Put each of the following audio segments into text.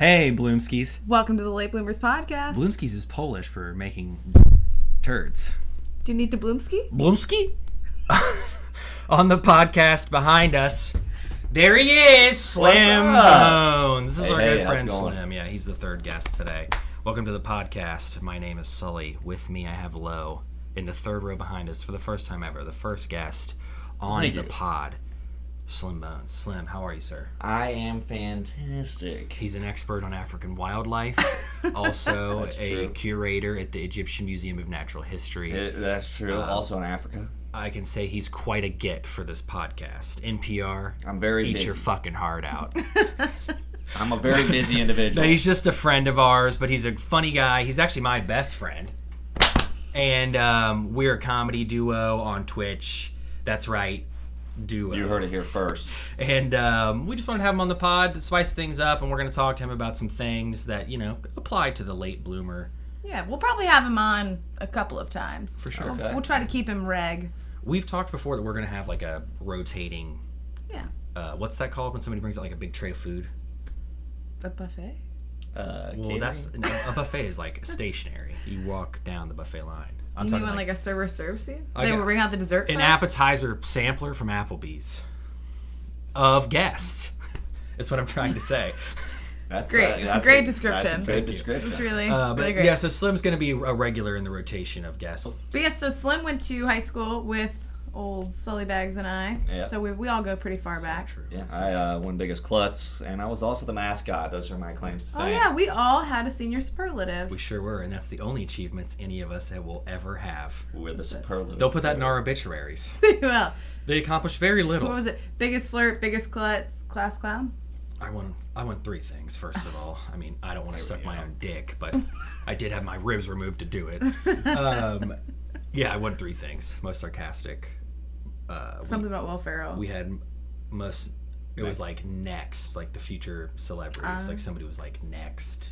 Hey, Bloomskis. Welcome to the Late Bloomers Podcast. Bloomskis is Polish for making turds. Do you need to Bloomski? Bloomski? On the podcast behind us, there he is, Slim Bones. This is our good friend Slim. Yeah, he's the third guest today. Welcome to the podcast. My name is Sully. With me, I have Lo in the third row behind us for the first time ever. The first guest on the pod, Slim Bones. Slim, how are you, sir? I am fantastic. He's an expert on African wildlife, also a curator at the Egyptian Museum of Natural History. That's true. Also in Africa. I can say he's quite a get for this podcast. NPR, I'm very eat busy. your fucking heart out. I'm a very busy individual. No, he's just a friend of ours, but he's a funny guy. He's actually my best friend. And we're a comedy duo on Twitch. That's right. Duo. You heard it here first. And we just wanted to have him on the pod to spice things up, and we're going to talk to him about some things that, you know, apply to the late bloomer. Yeah, we'll probably have him on a couple of times. For sure. Okay. We'll try to keep him reg. We've talked before that we're going to have like a rotating, what's that called when somebody brings out like a big tray of food? A buffet? Well, a buffet is like stationary. You walk down the buffet line. You mean when like a server serves you? They Okay. will bring out the dessert An cart? appetizer sampler from Applebee's of guests. That's what I'm trying to say. That's Great. It's a great description. That's a good description. It's really, But really great. yeah, so Slim's going to be a regular in the rotation of guests. But yeah, so Slim went to high school with old Sully Bags and I. Yeah. So we all go pretty far back. True. Yeah, I won biggest klutz, and I was also the mascot. Those are my claims to fame. Oh yeah, we all had a senior superlative. We sure were, and that's the only achievements any of us will ever have. We're the superlative. Don't put that in our obituaries. Well, They accomplished very little. what was it? Biggest flirt, biggest klutz, class clown? I won three things, first of all. I mean, I don't want to suck my own dick, but I did have my ribs removed to do it. Yeah, I won three things. Most sarcastic. Something about Will Ferrell. We had most... It was like next, like the future celebrities. Like somebody was like next.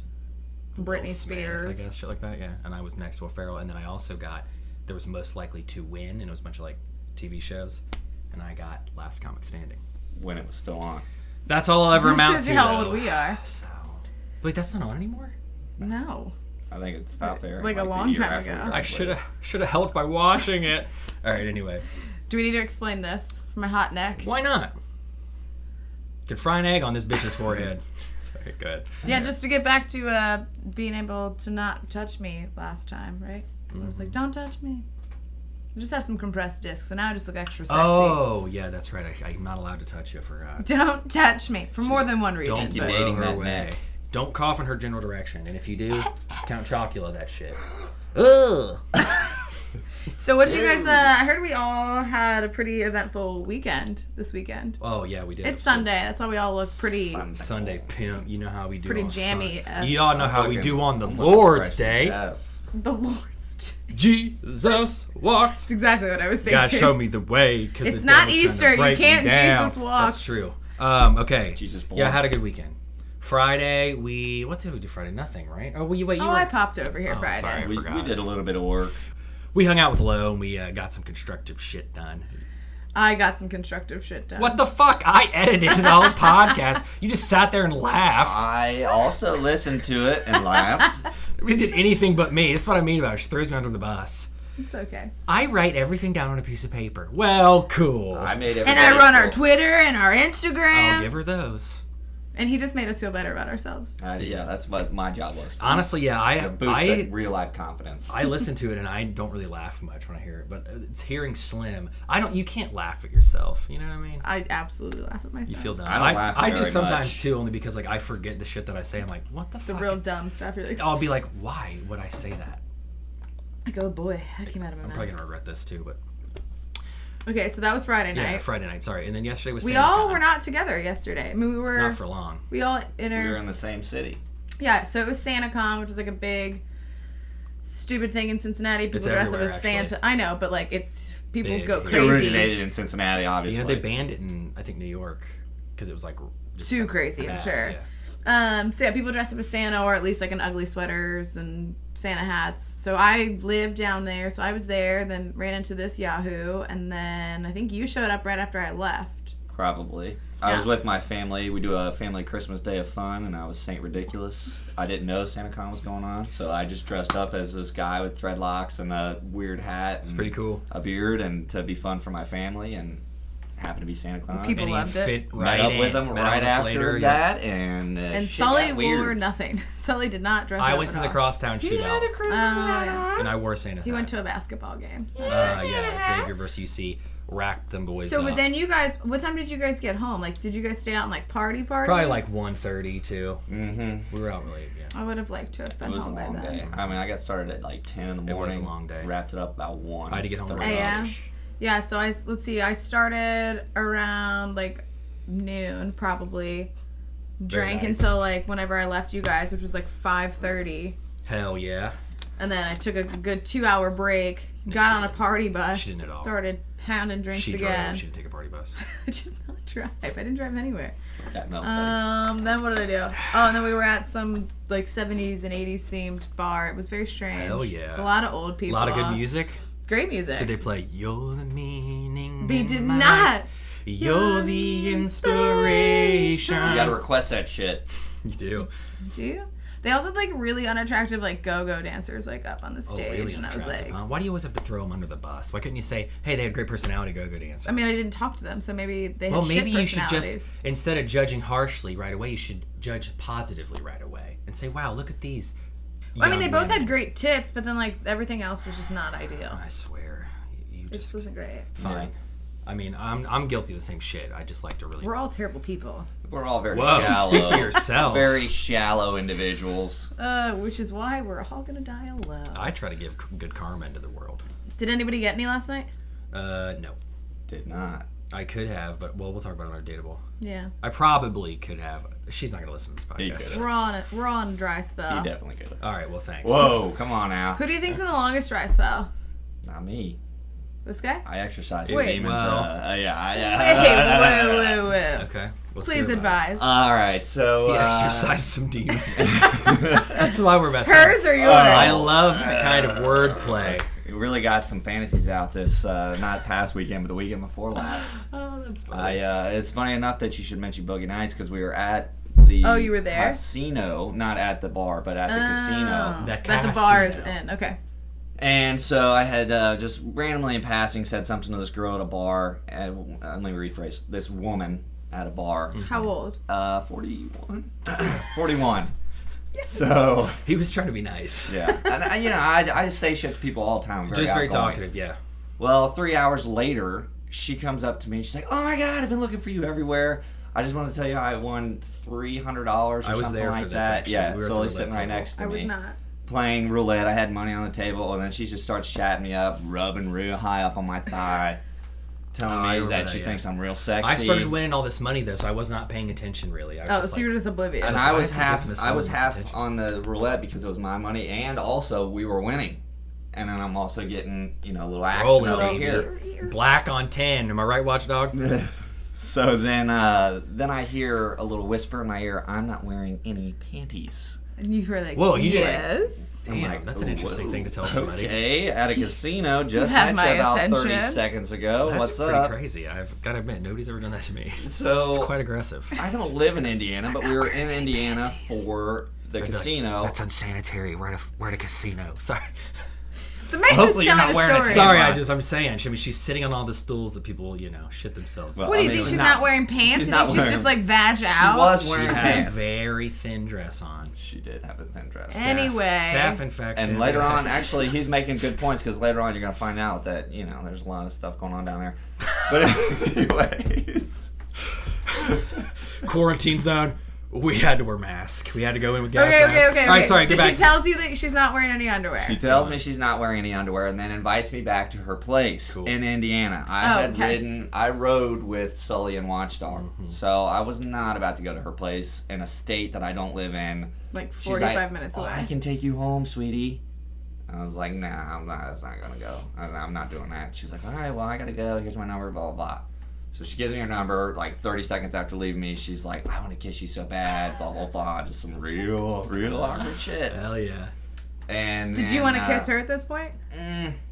Britney Will Smith, Spears. I guess, shit like that, yeah. And I was next to Will Ferrell. And then I also got... There was most likely to win, and it was a bunch of like TV shows. And I got Last Comic Standing. When it was still on. That's all I'll ever This amount shows to, you how though. old we are. So... Wait, that's not on anymore? No. I think it stopped there. Like a the long year time after ago. we I graduated. should have helped by washing it. All right, anyway. Do we need to explain this for my hot neck? Why not? Could fry an egg on this bitch's forehead. Sorry, good. Yeah, just to get back to being able to not touch me last time, right? I was like, don't touch me. I just have some compressed discs, so now I just look extra sexy. Oh, yeah, that's right. I'm not allowed to touch you. I forgot. Don't touch me for more than one reason. Don't keep but- dating blow her that away. neck. Don't cough in her general direction. And if you do, Count Chocula that shit. Ugh. So what did you guys, I heard we all had a pretty eventful weekend this weekend. Oh, yeah, we did. It's Sunday, that's why we all look pretty... Sunday pimp. You know how we do Pretty on jammy. You all know how we do on the I'm Lord's fresh Day. to death. The Lord's Day. Jesus walks. That's exactly what I was thinking. God, show me the way. Cause It's the not devil's trying to Easter. You break me can't down. Jesus walk. That's true. Okay. Jesus born. Yeah, I had a good weekend. Friday, what did we do Friday? Nothing, right? Oh, you were... I popped over here Friday. sorry. We forgot. did a little bit of work. We hung out with Lo, and we got some constructive shit done. I got some constructive shit done. What the fuck? I edited the whole podcast. You just sat there and laughed. I also listened to it and laughed. We did anything but me. That's what I mean about it. She throws me under the bus. It's okay. I write everything down on a piece of paper. Well, cool. I made And everybody I run our feel- Twitter and our Instagram. I'll give her those. And he just made us feel better about ourselves. Yeah, that's what my job was. Honestly, yeah, To boost that real life confidence. I listen to it and I don't really laugh much when I hear it, but it's hearing Slim. You can't laugh at yourself. You know what I mean? I absolutely laugh at myself. You feel dumb. I don't laugh I do very sometimes much. too, only because like I forget the shit that I say. I'm like, what the The fuck? real dumb stuff. You're like, I'll be like, why would I say that? oh boy, that came out of my I'm mouth. probably gonna regret this too, but Okay, so that was Friday night. yeah, Friday night. Sorry, and then yesterday was. We Santa all Con. were not together yesterday. I mean, Not for long. we all We were in the same city. Yeah, so it was SantaCon, which is like a big, stupid thing in Cincinnati. People It's dress up everywhere, as Santa. I know, but like it's people Big. go It It crazy. originated in Cincinnati, obviously. Yeah, they banned it in I think New York because it was like just Too crazy, I'm bad, sure. yeah. So yeah, people dress up as Santa, or at least like in ugly sweaters and Santa hats. So I lived down there, so I was there. Then ran into this Yahoo, and then I think you showed up right after I left. Probably. I was with my family. We do a family Christmas Day of Fun, and I was Saint Ridiculous. I didn't know SantaCon was going on, so I just dressed up as this guy with dreadlocks and a weird hat. It's pretty cool. A beard, and to be fun for my family, and happened to be Santa Claus. People And he loved it. fit Met right up in. with them Met right us after later, yeah. that, and And shit Sully got wore weird. nothing. Sully did not dress up I went to at the all. Crosstown He had a shootout, Christmas hat yeah. on. and I wore Santa. He went to a basketball game. yeah, Xavier versus UC racked them boys So, up. but then you guys, what time did you guys get home? Like, did you guys stay out and like party? Probably like 1:30 too. Mm-hmm. We were out late. Yeah. I would have liked to have It been was a home by long then. day. I mean, I got started at like 10 in the morning. It was a long day. Wrapped it up about 1. I had to get home around AM. 30-ish. Yeah, so let's see, I started around like noon probably. Drank nice. until like whenever I left you guys, which was like 5:30. Hell yeah. And then I took a good 2-hour break, got on a party bus, She didn't at all. started pounding drinks She again. drove. She didn't take a party bus. I did not drive. I didn't drive anywhere. That milk, buddy. Then what did I do? Oh, and then we were at some like 70s and 80s themed bar. It was very strange. Hell yeah. It's a lot of old A people. lot of good music. Great music. Did they play "You're the Meaning"? They in did my not. life. You're the inspiration. You gotta request that shit. You do. Do you? They also had like really unattractive like go-go dancers like up on the Oh, stage, really and I was unattractive, like, huh? Why do you always have to throw them under the bus? Why couldn't you say, "Hey, they had great personality, go-go dancers"? I mean, I didn't talk to them, so maybe they had well, shit maybe you should personalities. just instead of judging harshly right away, you should judge positively right away and say, "Wow, look at these." Well, I mean, they young both women." had great tits, but then like everything else was just not ideal. I swear, you It just just wasn't great. fine. Yeah. I mean, I'm guilty of the same shit. I just like to really. We're all terrible people. We're all very Whoa, shallow. speak for yourself. Very shallow individuals. Which is why we're all gonna die alone. I try to give good karma into the world. Did anybody get any last night? No, Did not. I could have, but we'll talk about it on our dateable. Yeah. I probably could have. She's not gonna listen to this He podcast. could. We're on a dry spell. He definitely could. All right, well, thanks. Whoa, come on now. Who do you think's in the longest dry spell? Not me. This guy? I exercise Wait. demons. Well. Hey, whoa. Okay. Let's Please hear about advise. All right, so it. He exercised some demons. That's why we're best Hers friends. or yours? I love that kind of wordplay. We really got some fantasies out this not past weekend, but the weekend before last. Oh, that's funny. It's funny enough that you should mention Boogie Nights because we were at the Oh, you were there? casino, not at the bar, but at the casino. That the bar is casino. in. Okay. And so I had just randomly in passing said something to this girl at a bar. And, let me rephrase. This woman at a bar. How old? 41? 41. So, He was trying to be nice. yeah. And, I say shit to people all the time. Just very outgoing. talkative, yeah. Well, 3 hours later, she comes up to me and she's like, "Oh my God, I've been looking for you everywhere. I just want to tell you I won $300 or I was something there like for this, that." actually. Yeah, We were at the Sully's roulette sitting right table. next to I me. was not. Playing roulette. I had money on the table, and then she just starts chatting me up, rubbing real high up on my thigh, telling Oh, I me remember that that, she yeah. thinks I'm real sexy. I started winning all this money, though, so I was not paying attention, really. I was Oh, just so you were just oblivious. And So I why was is he giving this woman this half attention? on the roulette because it was my money, and also we were winning. And then I'm also getting, a little action rolling, over baby. here. Black on 10. Am I right, Watchdog? So then I hear a little whisper in my ear, "I'm not wearing any panties." And you were like, Whoa, you did. yes. I'm Damn, like, that's an interesting thing to tell somebody. Okay, at a casino, just have met my you about 30 attention. seconds ago. That's What's pretty up? crazy. I've got to admit, nobody's ever done that to me. So It's quite aggressive. I don't live in Indiana, but we were in Indiana for the casino. That's unsanitary. We're at a casino. Sorry. The man Hopefully was you're telling not a wearing a story. Sorry, Come on. I'm saying. I mean, she's sitting on all the stools that people, shit themselves Well, on. What do you I mean, think? it's She's not- not wearing pants? she's You not think she's wearing- just like vag out? She was She wearing had a pants. very thin dress on. She did have a thin dress. Anyway. Staph infection. And later on, actually, he's making good points because later on you're going to find out that, there's a lot of stuff going on down there. But anyways. Quarantine zone. We had to wear masks. We had to go in with gas Okay. masks. All right, sorry, So get back. she tells you that she's not wearing any underwear. She tells me she's not wearing any underwear and then invites me back to her place Cool. in Indiana. I rode with Sully and Watchdog. Mm-hmm. So I was not about to go to her place in a state that I don't live in. Like She's 45 like, minutes "Oh, away. I can take you home, sweetie." I was like, "Nah, I'm not. That's not gonna go. I'm not doing that." She's like, "All right, well, I gotta go. Here's my number. Blah blah blah." So she gives me her number. Like 30 seconds after leaving me, she's like, "I want to kiss you so bad." Blah blah blah. Just some real awkward shit. Hell yeah. And Did you want to kiss her at this point?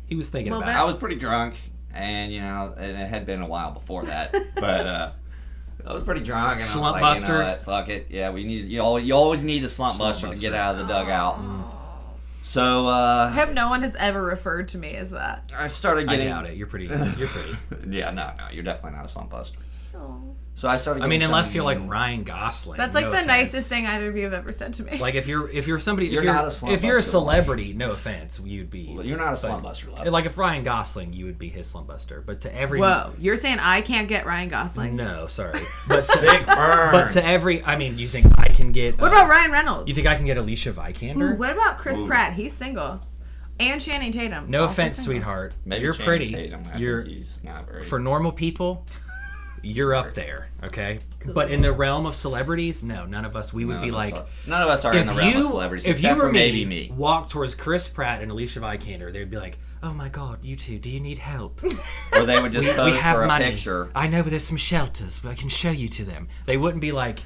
He was thinking Little about bit. I was pretty drunk, and and it had been a while before that, but I was pretty drunk, and Slump I was like, buster. you know what, fuck it. Yeah, we need. You always need a slump buster to get out of the dugout. So I hope no one has ever referred to me as that. I started I getting. doubt it. You're pretty. Yeah, no, you're definitely not a slump buster. Oh. So I started. I mean, getting unless some- you're like Ryan Gosling. That's like no the offense. nicest thing either of you have ever said to me. Like if you're somebody, You're if you're not a slump if you're a buster. celebrity, no offense, you'd be. You're not a slump buster, love. Like if Ryan Gosling, you would be his slump buster. But to every Whoa, you're saying I can't get Ryan Gosling? no, sorry. But Sick burn. but to every, I mean, you think I can get? What about Ryan Reynolds? You think I can get Alicia Vikander? Ooh, what about Chris Ooh. Pratt? He's single. And Channing Tatum. No also offense, single. sweetheart. Maybe You're Channing pretty. Tatum, I You're think he's not very. for normal people. You're up there, okay? But in the realm of celebrities, no, none of us. We would be like, none of us are in the realm of celebrities. if you except were for maybe me. walk towards Chris Pratt and Alicia Vikander, they'd be like, "Oh my God, you two, do you need help? Or they would just we pose have for a money. picture. I know, but there's some shelters, but I can show you to them." They wouldn't be like,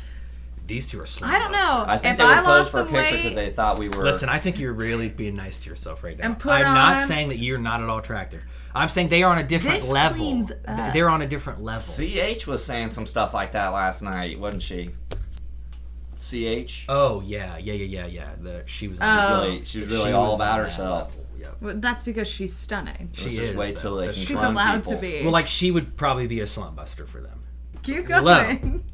"These two are slump I don't know. I think If they would I pose lost for a some picture because weight they thought we were. Listen, I think you're really being nice to yourself right now. And put I'm not on- saying that you're not at all attractive. I'm saying they are on a different This level. cleans up. They're on a different level. CH was saying some stuff like that last night, wasn't she? CH. Oh yeah. She was. Oh. She was really all about on that herself. level, yep. Well, that's because she's stunning. Let's She just is, wait though. till they That's can She's clone allowed people. to be. Well, like she would probably be a slump buster for them. Keep Hello. going.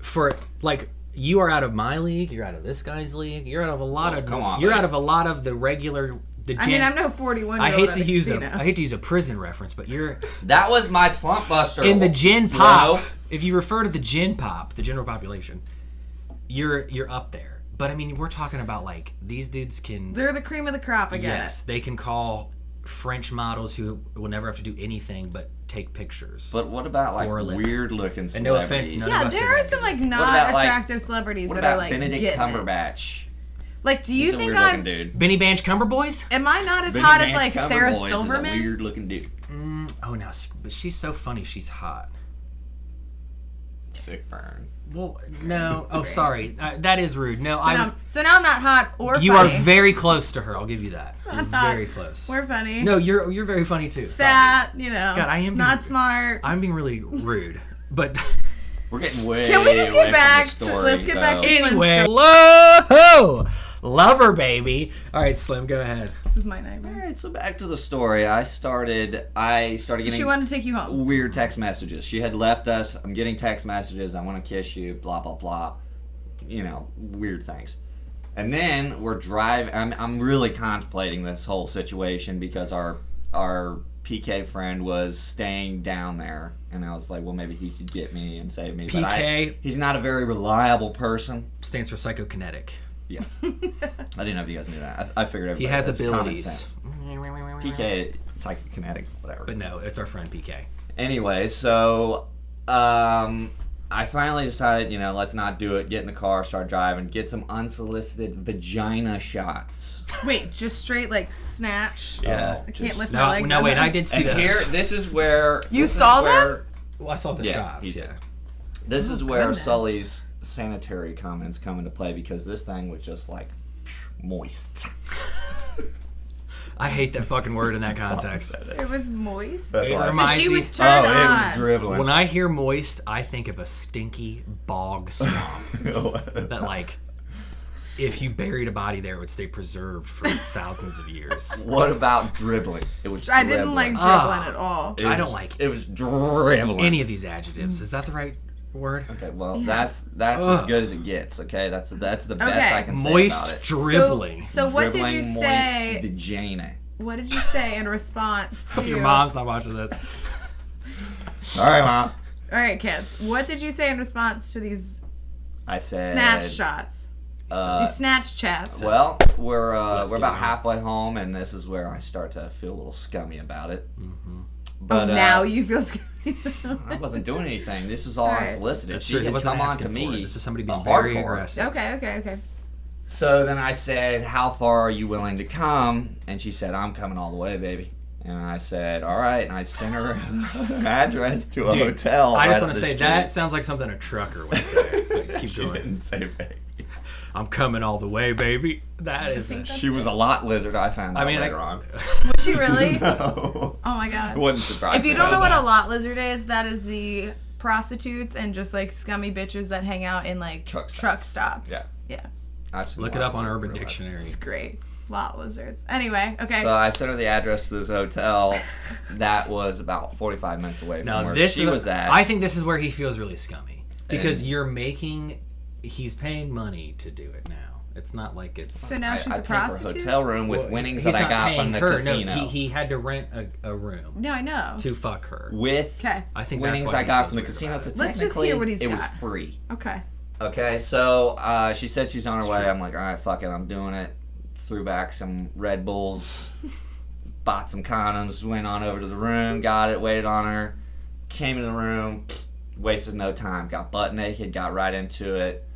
For like you are out of my league, you're out of this guy's league, you're out of a lot of. come on, you're buddy. out of a lot of the regular. I mean, I'm no 41. I hate to use a prison reference, but you're That was my slump buster. in the gin pop. Bro. If you refer to the gin pop, the general population, you're up there. But I mean, we're talking about like these dudes can. They're the cream of the crop. I get Yes, they can call French models who will never have to do anything but take pictures. But what about like For a living. weird looking celebrities? And no offense, it. none Yeah, of us there are that some good. like about, not like- attractive celebrities What that about are like Benedict getting it. Cumberbatch? Like, do you He's a think weird looking I'm? dude. Benny Banch Cumber Boys? Am I not as Benny hot as Banch like Cumberboys Sarah is a Silverman? weird looking dude. Oh no, but she's so funny. She's hot. Sick burn. Well, no. Oh, sorry. That is rude. No, So now I'm not hot or You funny. are very close to her. I'll give you that. You're very close. We're funny. No, you're very funny too. Sorry. Fat, you know. God, I am not being- smart. I'm being really rude, but We're getting way. Can we just away get back from to- the story, let's get back though. to- anyway. Hello, lover baby. All right, Slim, go ahead. This is my All nightmare. right, so back to the story. I started So getting she wanted to take you home. weird text messages. She had left us. I'm getting text messages. I want to kiss you. Blah blah blah. You know, weird things. And then we're driving. I'm really contemplating this whole situation because our PK friend was staying down there, and I was like, well, maybe he could get me and save me. But PK? he's not a very reliable person. Stands for psychokinetic. Yes, I didn't know if you guys knew that. I figured He everybody has that's common abilities. sense. PK, psychokinetic, whatever. But no, it's our friend PK. Anyway, so I finally decided, let's not do it. Get in the car, start driving, get some unsolicited vagina shots. Wait, just straight like snatch. Yeah. I can't lift my No, leg. no, that wait, high. I did see And those. here, this is where You this is saw where- Well, I saw the Yeah, shots. he did. Yeah. This Oh, is where goodness. Sully's sanitary comments come into play because this thing was just like moist. I hate that fucking word in that context. It was moist. That's It why I reminds So she me- was turned it on. was dribbling. When I hear moist, I think of a stinky bog swamp that, like, if you buried a body there, it would stay preserved for thousands of years. What about dribbling? It was. I didn't like dribbling. dribbling Ah. at all. It I was- don't like It was dribbling. any of these adjectives. Is that the right word? Okay, well, Yes. that's Ugh. as good as it gets. Okay, that's the best Okay. I can say about Moist it. dribbling. So what did Dribbling you moist say? vagina. What did you say in response to? Your mom's not watching this. All right, mom. All right, kids. What did you say in response to these I said. snatch shots? These snatch chats. Well, we're Let's we're get about it. halfway home, and this is where I start to feel a little scummy about it. Mm-hmm. But now you feel scared. I wasn't doing anything. This was all All right. unsolicited. That's She true. He had wasn't come on asking to for it. me. This is somebody being very hardcore. aggressive. Okay. So then I said, "How far are you willing to come?" And she said, "I'm coming all the way, baby." And I said, "All right." And I sent her an address to a Dude, hotel. I just right want up to the say street. that sounds like something a trucker would say. Like, keep She going. didn't say baby. I'm coming all the way, baby. That is. think that's She was a lot lizard. I found out I mean, later on. Was she really? No. Oh my god. It wouldn't surprise If you me. don't know what a lot lizard is, that is the prostitutes and just like scummy bitches that hang out in like Truck stops. Yeah. Yeah. I've seen Look it lot up on of Urban real life. Dictionary. It's great. Lot lizards. Anyway, okay. So I sent her the address to this hotel that was about 45 minutes away from Now where this she is, was at. I think this is where he feels really scummy because And- he's paying money to do it now. It's not like it's. So now she's I a paid for a prostitute? hotel room with Well, winnings he's that I not got from paying the her. casino. No, he had to rent a room No, I know. to fuck her. With Okay. I think that's winnings why I he got feels from the weird casino, about so it. Let's just technically hear what he's it was got. free. Okay. Okay, so she said she's on her It's way. true. I'm like, all right, fuck it, I'm doing it. Threw back some Red Bulls, bought some condoms, went on over to the room, got it, waited on her, came in the room, wasted no time, got butt naked, got right into it.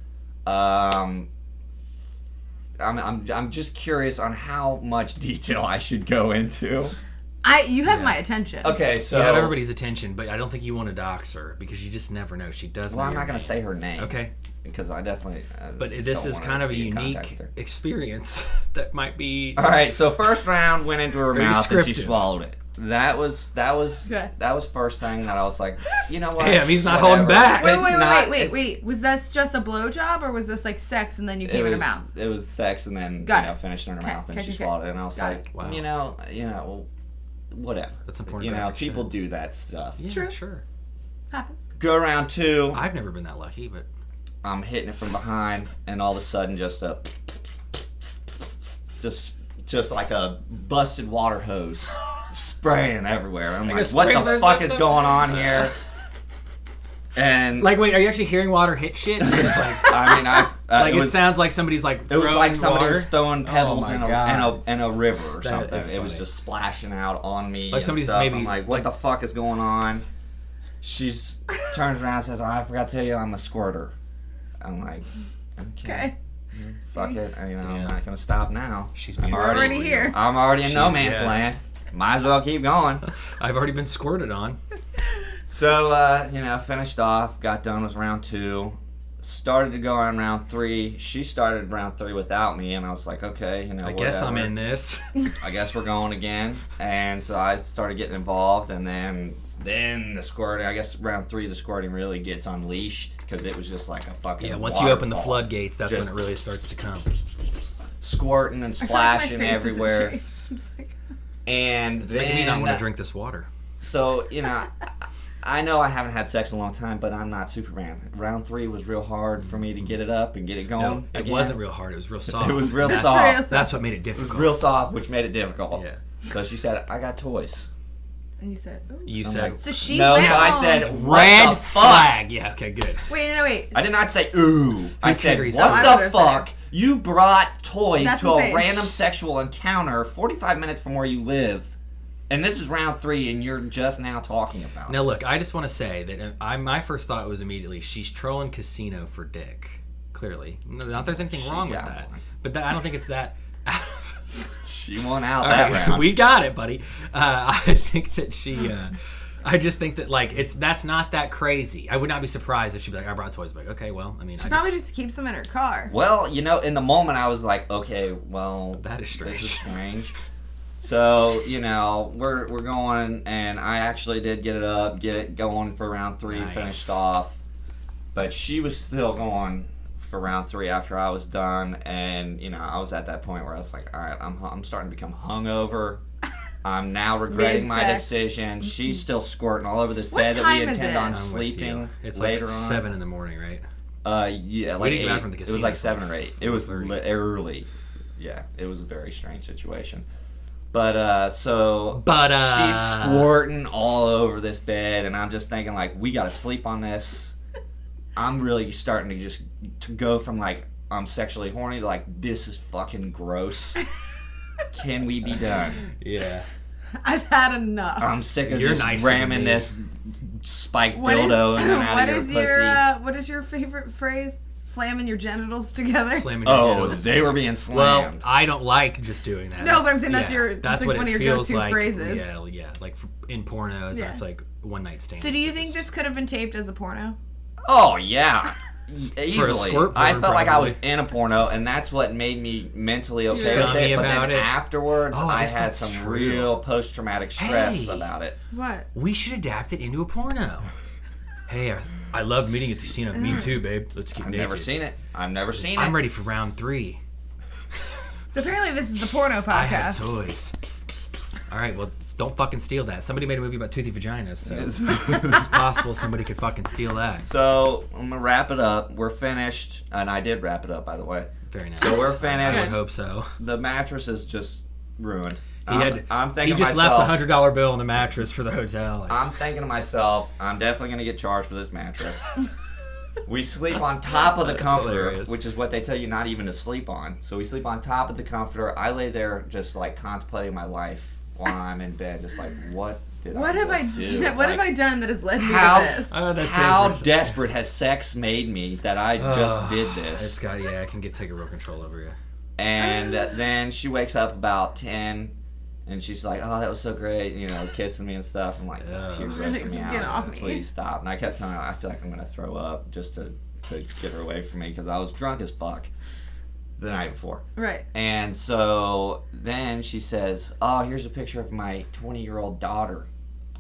I'm just curious on how much detail I should go into. You have Yeah. my attention. Okay, so You have everybody's attention, but I don't think you want to dox her because you just never know. She does. well, know I'm your not gonna name. say her name. Okay, Because I definitely. but this don't is wanna kind of a be in contact unique with her. experience that might be. All right, so first round went into her Very mouth and she scriptive. swallowed it. That was Good. first thing that I was like, you know what? Damn, he's not Whatever. holding back. It's not- Wait. it's- Was that just a blowjob or was this like sex and then you came in her mouth? It was sex and then Got it. finished in her Okay, mouth and okay, she okay. swallowed it and I was Got like, Wow. you know, whatever. That's some You know, pornographic people shit. do that stuff. Yeah, True. sure. Happens. Go round 2. I've never been that lucky, but I'm hitting it from behind, and all of a sudden, just like a busted water hose spraying everywhere. I'm Like like, a what the sprinkler fuck is system? going on here? And like, wait, are you actually hearing water hit shit? Or just like, I mean, like it it was, sounds like somebody's like it throwing was like somebody water. was throwing pebbles my in God. a river or That something. is It was funny. just splashing out on me. Like and somebody's stuff. maybe- I'm like, what like- the fuck is going on? She's turns around and says, oh, I forgot to tell you I'm a squirter. I'm like, Okay. fuck it. Thanks. I'm Yeah. not gonna stop now. She's I'm being already real. here. I'm already in no She's- man's yeah. land. Might as well keep going. I've already been squirted on. So, finished off, got done with round 2, started to go on round 3. She started round 3 without me, and I was like, okay, I guess I'm whatever. in this. I guess we're going again. And so I started getting involved, and then the squirting, I guess round 3, the squirting really gets unleashed, because it was just like a fucking Yeah, once you open the waterfall. floodgates, that's Just when it really starts to come. Squirting and I feel like my splashing face hasn't everywhere. changed. It's like- And It's then, making me not want to drink this water. So, I know I haven't had sex in a long time, but I'm not Superman. Round 3 was real hard for me to get it up and get it going. No, it again. wasn't real hard. It was real soft. It was real That's- soft. real That's what made it It was difficult. real soft, which made it difficult. Yeah. So she said, I got toys. And you said, ooh. You I'm said like, So she no, went so I home. said, what red the fuck? flag. Yeah, okay, good. Wait. I did not say ooh. I said, carries what on? I the would've fuck? said- You brought toys That's to what I'm a saying. random sexual encounter 45 minutes from where you live. And this is round 3, and you're just now talking about Now, look, this. I just want to say that my first thought was immediately, she's trolling casino for dick. Clearly. Not that there's anything She wrong with got that. one. But I don't think it's that. She won out All that right, round. we got it, buddy. I think that she. I just think that that's not that crazy. I would not be surprised if she'd be like, I brought toys back. Okay, well, I mean, I Probably just keeps them in her car. Well, in the moment I was like, okay, well, That is strange. This is strange. So, we're going, and I actually did get it going for round 3, Nice. finished off. But she was still going for round 3 after I was done, and I was at that point where I was like, all right, I'm starting to become hungover. I'm now regretting my Mid-sex. decision. She's still squirting all over this What bed that time we is intend it? on I'm with sleeping you. It's later like on. 7 in the morning, right? Yeah, We like didn't get back 8. from the It was casino like 7 or 8. It was 4:30. early. Yeah, it was a very strange situation. But But, she's squirting all over this bed, and I'm just thinking like, we gotta sleep on this. I'm really starting to go from like I'm sexually horny to like, this is fucking gross. Can we be done? Yeah. I've had enough. I'm sick of You're just nicer than ramming me. this spiked What is- dildo in and out what of your is pussy. what is your favorite phrase? Slamming your genitals together? Slamming your Oh, genitals. they were being Well, slammed. I don't like just doing that. No, but I'm saying that's your- That's like what one it of your feels go-to like. phrases. Yeah, like in pornos, Yeah. I feel like one night stands. So do you think this could have been taped as a porno? Oh yeah, easily. squirt I porn, felt like I was probably. in a porno, and that's what made me mentally okay with Scummy it. But about then it. afterwards, Oh, I I guess had that's some true. real post-traumatic stress Hey. about it. What? We should adapt it into a porno. Hey, I love meeting at the casino. Me too, babe. Let's get naked. I've never seen it. I'm ready for round 3. So apparently this is the porno podcast. I have toys. All right, well, don't fucking steal that. Somebody made a movie about toothy vaginas, so it's possible somebody could fucking steal that. So I'm gonna wrap it up. We're finished, and I did wrap it up, by the way. Very nice. So we're finished. I would hope so. The mattress is just ruined. I'm thinking he just myself, left a $100 bill on the mattress for the hotel. I'm thinking to myself, I'm definitely gonna get charged for this mattress. We sleep on top of the comforter, hilarious. which is what they tell you not even to sleep on. So we sleep on top of the comforter. I lay there just like contemplating my life while I'm in bed, just like, what did What I have I just do? done? What have I done that has led me how- to this? Oh, that's How it. desperate has sex made me that I just did It's this? got I can take a real control over you. And then she wakes up about 10, and she's like, "Oh, that was so great," kissing me and stuff. I'm like, "You're grossing me Get out. off me." Please stop." And I kept telling her, I feel like I'm gonna throw up just to get her away from me because I was drunk as fuck the night before. Right. And so then she says, "Oh, here's a picture of my 20-year-old daughter."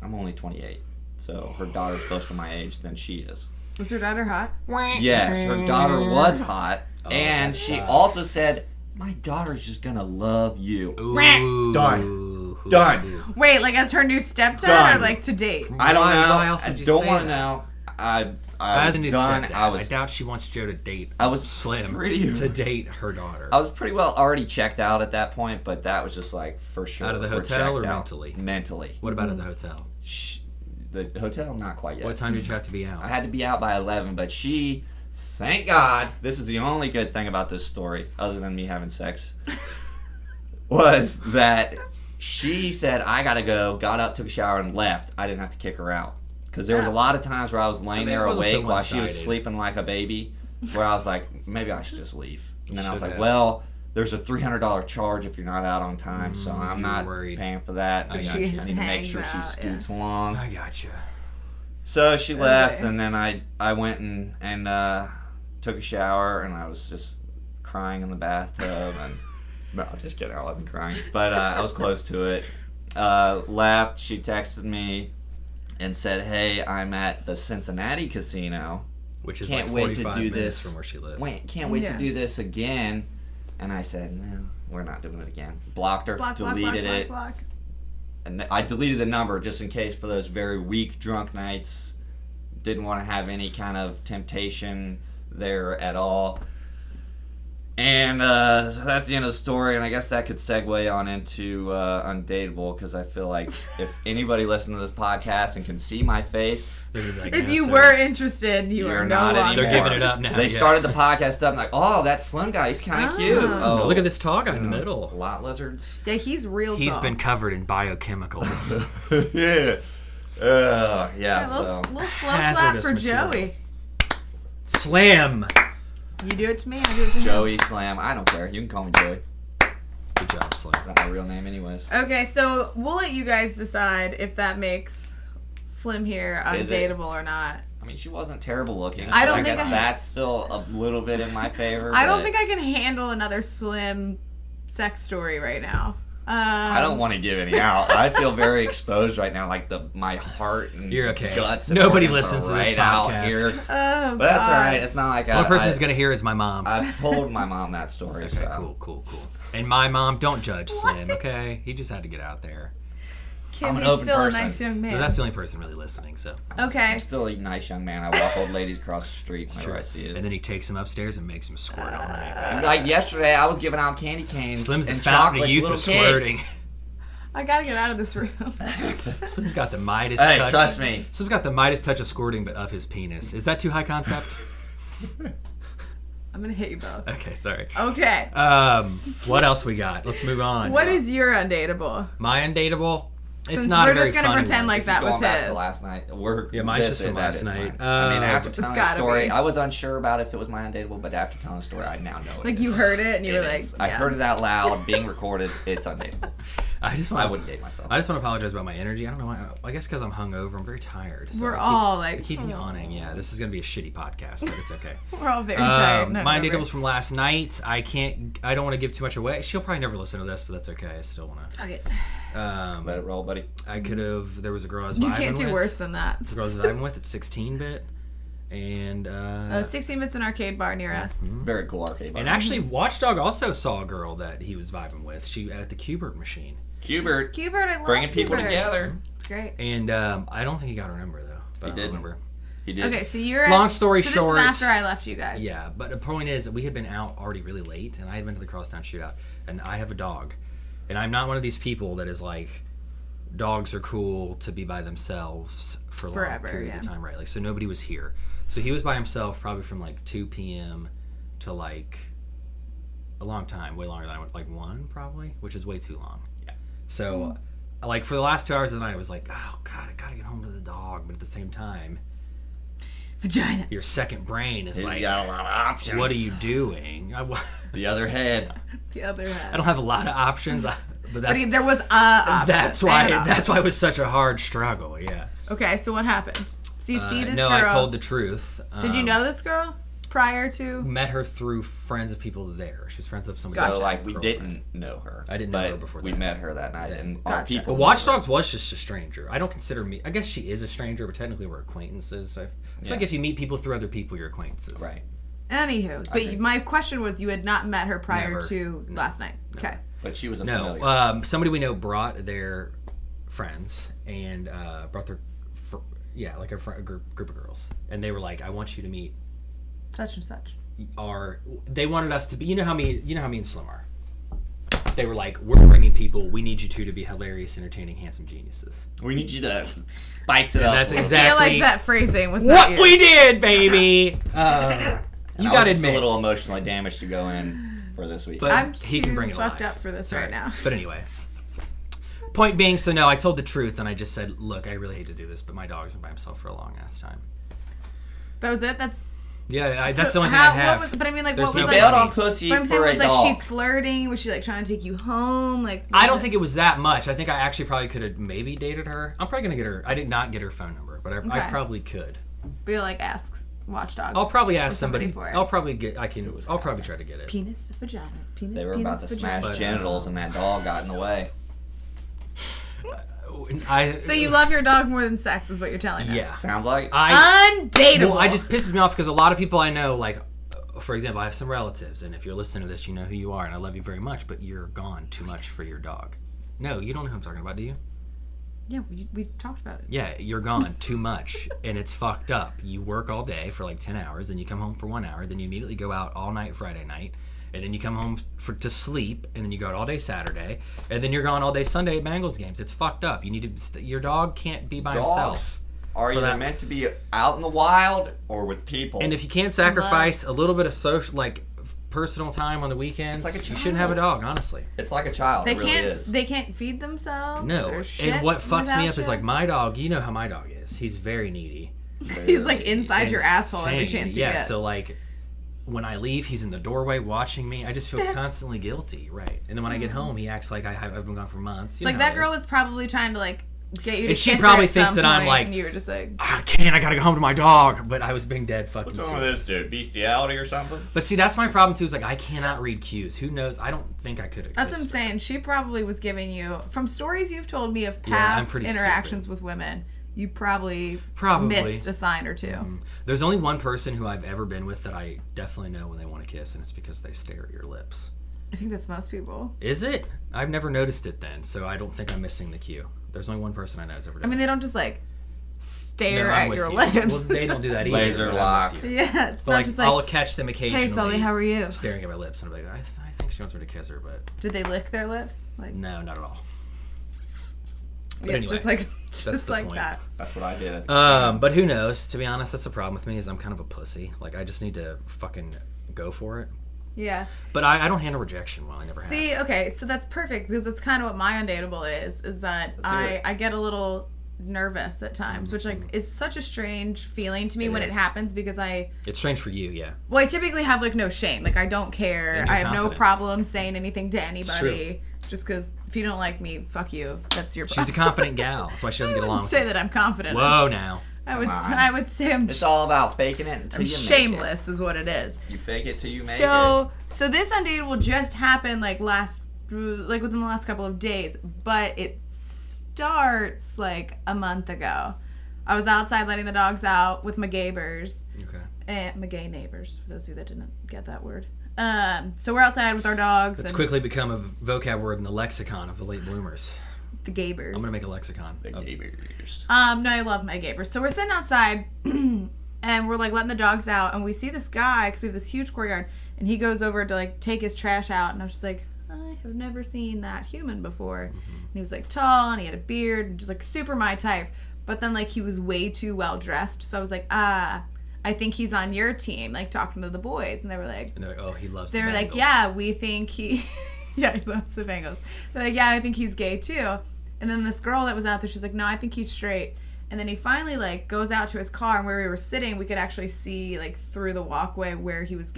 I'm only 28, so her daughter's closer to my age than she is. Was her daughter hot? Yes, her daughter was hot, Oh, and that she sucks. also said, "My daughter's just gonna love you." Ooh. Done. Done. Wait, like as her new stepdad Done. or like to date? I don't know. Why else I would you don't say want to that? know. I As was a new done. stepdad, I I was doubt she wants Joe to date I was Slim pretty- to date her daughter. I was pretty well already checked out at that point, but that was just like for sure. Out of the we're hotel or checked out. mentally? Mentally. What about at the hotel? The hotel, not quite yet. What time did you have to be out? I had to be out by 11, but she, thank God, this is the only good thing about this story, other than me having sex, was that she said, "I gotta go," got up, took a shower, and left. I didn't have to kick her out. Because there was a lot of times where I was laying maybe there it wasn't awake so while she was one-sided. sleeping like a baby, where I was like, maybe I should just leave. And then I was Should like, have. well, there's a $300 charge if you're not out on time, so I'm you not were worried. paying for that. I I got need you. to make Hangs sure she out, scoots along. I gotcha. So she left, Okay. and then I went and took a shower, and I was just crying in the bathtub. And no, just kidding, I wasn't crying, but I was close to it. Left. She texted me and said, "Hey, I'm at the Cincinnati casino. Which is Can't like wait to 45 do minutes this. from where she lives. Can't wait Yeah. to do this again." And I said, "No, we're not doing it again." Blocked her, Block, block, deleted block, it. block, block. And I deleted the number just in case for those very weak drunk nights. Didn't want to have any kind of temptation there at all. And so that's the end of the story, and I guess that could segue on into Undateable, because I feel like if anybody listening to this podcast and can see my face, They're gonna be like, If "No, you sir." were interested, you you're are no not longer. They're anymore. giving it up now, They yeah. started the podcast up and like, "Oh, that Slim guy, he's kind of cute." Oh. Oh, Look at this tall guy in the middle. lot lizards. Yeah, he's real He's tall. been covered in biochemicals. Yeah. Yeah. Yeah, So. little slow clap Hazardous for material. Joey. Slam. You do it to me, I do it to him. Joey Slam. I don't care. You can call me Joey. Good job, Slam. That's not my real name, anyways. Okay, so we'll let you guys decide if that makes Slim here Is it? undateable or not. I mean, she wasn't terrible looking. I don't so think guess I- that's still a little bit in my favor. I don't but think I can handle another Slim sex story right now. I don't want to give any out. I feel very exposed right now. Like my heart and You're okay. guts. And Nobody organs listens are to this right out podcast. here. Oh, But that's all God. right. It's not like One person I, who's gonna hear is my mom. I've told my mom that story. Okay, so. cool. And my mom, don't judge Slim, okay? He just had to get out there. Kim, I'm an he's open still person. a nice young But man. that's the only person really listening, so Okay. I'm still a nice young man. I walk old ladies across the street it's whenever true. I see it. And then he takes him upstairs and makes him squirt all night. Like yesterday, I was giving out candy canes Slim's the and fountain chocolate of to youth little of kids. squirting. I gotta get out of this room. Slim's got the Midas Hey, touch. trust me. Slim's got the Midas touch of squirting, but of his penis. Is that too high concept? I'm gonna hit you both. Okay, sorry. Okay. What else we got? Let's move on. What is your undateable? my undateable? It's Since not we're a very just gonna funny pretend one. like This that is going was back his. to last night. Yeah, mine's just from last is night. mine. I mean, after It's telling the gotta story, be. I was unsure about if it was my undateable, but after telling the story, I now know it Like is. you heard it and you It were like, is. I yeah. heard it out loud, being recorded. It's undateable. I wouldn't date myself. I just want to apologize about my energy. I don't know why. I guess because I'm hungover. I'm very tired. So We're all like... I keep yawning. Yeah, this is going to be a shitty podcast, but it's okay. We're all very tired. My undateables from last night. I don't want to give too much away. She'll probably never listen to this, but that's okay. I still want to. Fuck it. Let it roll, buddy. I could have. There was a girl I was vibing You with. can't do worse than that. The girl I was vibing with at 16-bit. And 16-bit's an arcade bar near us. Very cool arcade bar. And actually, Watchdog also saw a girl that he was vibing with. She at the Qbert machine. Qbert, I love bringing people Qbert. together. It's great. And I don't think he got her number though. But He I don't didn't. remember. He did. Okay, so you're Long story so short. This is after I left you guys. Yeah, but the point is that we had been out already really late, and I had been to the Crosstown Shootout, and I have a dog, and I'm not one of these people that is like, dogs are cool to be by themselves for long Forever, periods yeah. of time, right? Like, so nobody was here. So he was by himself probably from like 2 p.m. to like a long time, way longer than I would, like 1 probably, which is way too long. Yeah. So, like for the last 2 hours of the night, I was like, oh God, I gotta get home to the dog, but at the same time, Vagina. your second brain is He's like, got a lot of options. what are you doing? The other head. The other half. I don't have a lot of options, but that's there was option. that's why it was such a hard struggle. Yeah. Okay, so what happened? So you see this no, girl. I told the truth. Did you know this girl prior to? Met her through friends of people there. She was friends of somebody. Gotcha. So like we girlfriend. didn't know her. I didn't know her before we that. met her that night, and our Gotcha. people. But Watch Dogs was just a stranger. I don't consider me. I guess she is a stranger, but technically we're acquaintances. So I feel like if you meet people through other people, you're acquaintances. Right. Anywho, but my question was, you had not met her prior Never. to last night. Okay. But she was a No, familiar. somebody we know brought their friends and brought their, like a group of girls, and they were like, "I want you to meet Such and such. They wanted us to be. You know how me and Slim are. They were like, we're bringing people. We need you two to be hilarious, entertaining, handsome geniuses. We need you to spice it And up. that's a little. exactly I feel like that phrasing was not what used. we did, baby. And You I gotta was just admit. a little emotionally damaged to go in for this week. But I'm he too can bring it fucked alive. up for this Sorry. right now. But anyway. Point being, so no, I told the truth, and I just said, look, I really hate to do this, but my dog's been by himself for a long ass time. That was it? That's That's so the only thing I have. but I mean, like, There's what no was Bailed like? on pussy What I'm saying for was a like, dog. she flirting? Was she like trying to take you home? Like, I don't think it was that much. I think I actually probably could have maybe dated her. I'm probably gonna get her. I did not get her phone number, but I Okay. probably could. be like, ask Watchdog. I'll probably ask somebody somebody. for it. I'll probably get. I'll probably try to get it. Penis, vagina. Penis, They were penis, about to vagina. smash But, genitals, and that dog got in the way. So you love your dog more than sex, is what you're telling us. Yeah. Sounds like Undateable. Well, I just pisses me off because a lot of people I know, like, for example, I have some relatives, and if you're listening to this, you know who you are, and I love you very much, but you're gone too much for your dog. No, you don't know who I'm talking about, do you? Yeah, we talked about it. Yeah, you're gone too much, and it's fucked up. You work all day for like 10 hours, then you come home for 1 hour, then you immediately go out all night Friday night, and then you come home to sleep, and then you go out all day Saturday, and then you're gone all day Sunday at Bengals games. It's fucked up. You need to. Your dog can't be by himself. Are for either that. meant to be out in the wild or with people. And if you can't sacrifice a little bit of social, like personal time on the weekends, It's like a you shouldn't have a child. dog. Honestly, it's like a child. They it really can't. is. They can't feed themselves. no. Or shit And what fucks me without up is you? like my dog. You know how my dog is. He's very needy. He's like inside your asshole every Insane. chance you Yeah. get. So like, when I leave, he's in the doorway watching me. I just feel constantly guilty, right? And then when I get home, he acts like I've been gone for months. It's You like know that how it girl is. was probably trying to like get you to And she kiss her probably at thinks some that I'm point, like- and you were just like, I can't. I gotta go home to my dog. But I was being dead fucking What's wrong serious. with this dude? Bestiality or something? But see, that's my problem too. Is like I cannot read cues. Who knows? I don't think I could have. that's what I'm saying. She probably was giving you, from stories you've told me of Yeah, I'm past pretty interactions with women, you probably Probably. missed a sign or two. There's only one person who I've ever been with that I definitely know when they want to kiss, and it's because they stare at your lips. I think that's most people. Is it? I've never noticed it then, so I don't think I'm missing the cue. There's only one person I know who's ever I done mean, it. they don't just like stare No, I'm at with your you. lips. Well, they don't do that either. Laser but I'm lock. with you. Yeah, it's But not like, just I'll like, catch them occasionally. hey Sully, how are you? Staring at my lips, and I'm like, I think she wants me to kiss her, but Did they lick their lips? Like, no, not at all. But yeah, anyway, just like the like point. that. That's what I did. But who knows? To be honest, that's the problem with me is I'm kind of a pussy. Like I just need to fucking go for it. Yeah. But I don't handle rejection well. I never have. See, okay, so that's perfect because that's kind of what my undateable is that Let's hear it. I get a little nervous at times, which like is such a strange feeling to me It when is. it happens because I It's strange for you, yeah. I typically have like no shame. Like I don't care. And you're I have no confident. problem saying anything to anybody. Just because if you don't like me, fuck you. That's your She's a confident gal. That's why she doesn't get along with say me. that I'm confident. Whoa, now. I would say It's all about faking it until I'm you make shameless is what it is. it. You fake it till you make it. So this Undateable just happened like within the last couple of days, but it starts like a month ago. I was outside letting the dogs out with my gaybers. Okay. And my gay neighbors, for those of you that didn't get that word. So we're outside with our dogs. It's and quickly become a vocab word in the lexicon of the late bloomers. the gaybers. I'm going to make a lexicon. The of- gaybers. No, I love my gaybers. So we're sitting outside, and we're like letting the dogs out, and we see this guy because we have this huge courtyard, and he goes over to like take his trash out, and I was just like, I have never seen that human before. And he was like tall, and he had a beard, and just like super my type. But then like he was way too well dressed, so I was like, I think he's on your team, like talking to the boys, and they were like, oh, he loves they the were Bengals. like, yeah, we think he, yeah, he loves the Bengals. They're like, yeah, I think he's gay too. And then this girl that was out there, she's like, no, I think he's straight. And then he finally like goes out to his car, and where we were sitting, we could actually see like through the walkway where he was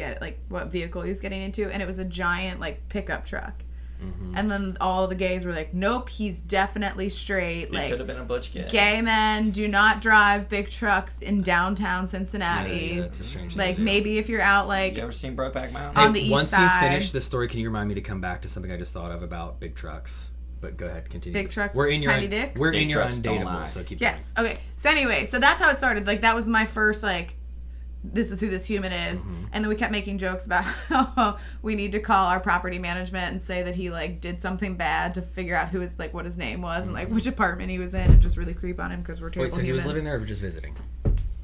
what vehicle he was getting into, and it was a giant like pickup truck. Mm-hmm. And then all the gays were like, nope, he's definitely straight. It like, could have been a butch kid. Gay men do not drive big trucks in downtown Cincinnati. Yeah, that's a strange thing Like to do. maybe if you're out like You ever seen Brokeback Mountain? on the east Once side. you finish the story, can you remind me to come back to something I just thought of about big trucks? But go ahead, continue. Big trucks, We're in your tiny dicks? We're Big in your trucks don't lie. undateable, so keep Yes. Okay. So anyway, so that's how it started. Like that was my first like, this is who this human is, and then we kept making jokes about how we need to call our property management and say that he like did something bad to figure out who his like what his name was and like which apartment he was in, and just really creep on him because we're terrible Wait, so he was humans. living there or just visiting?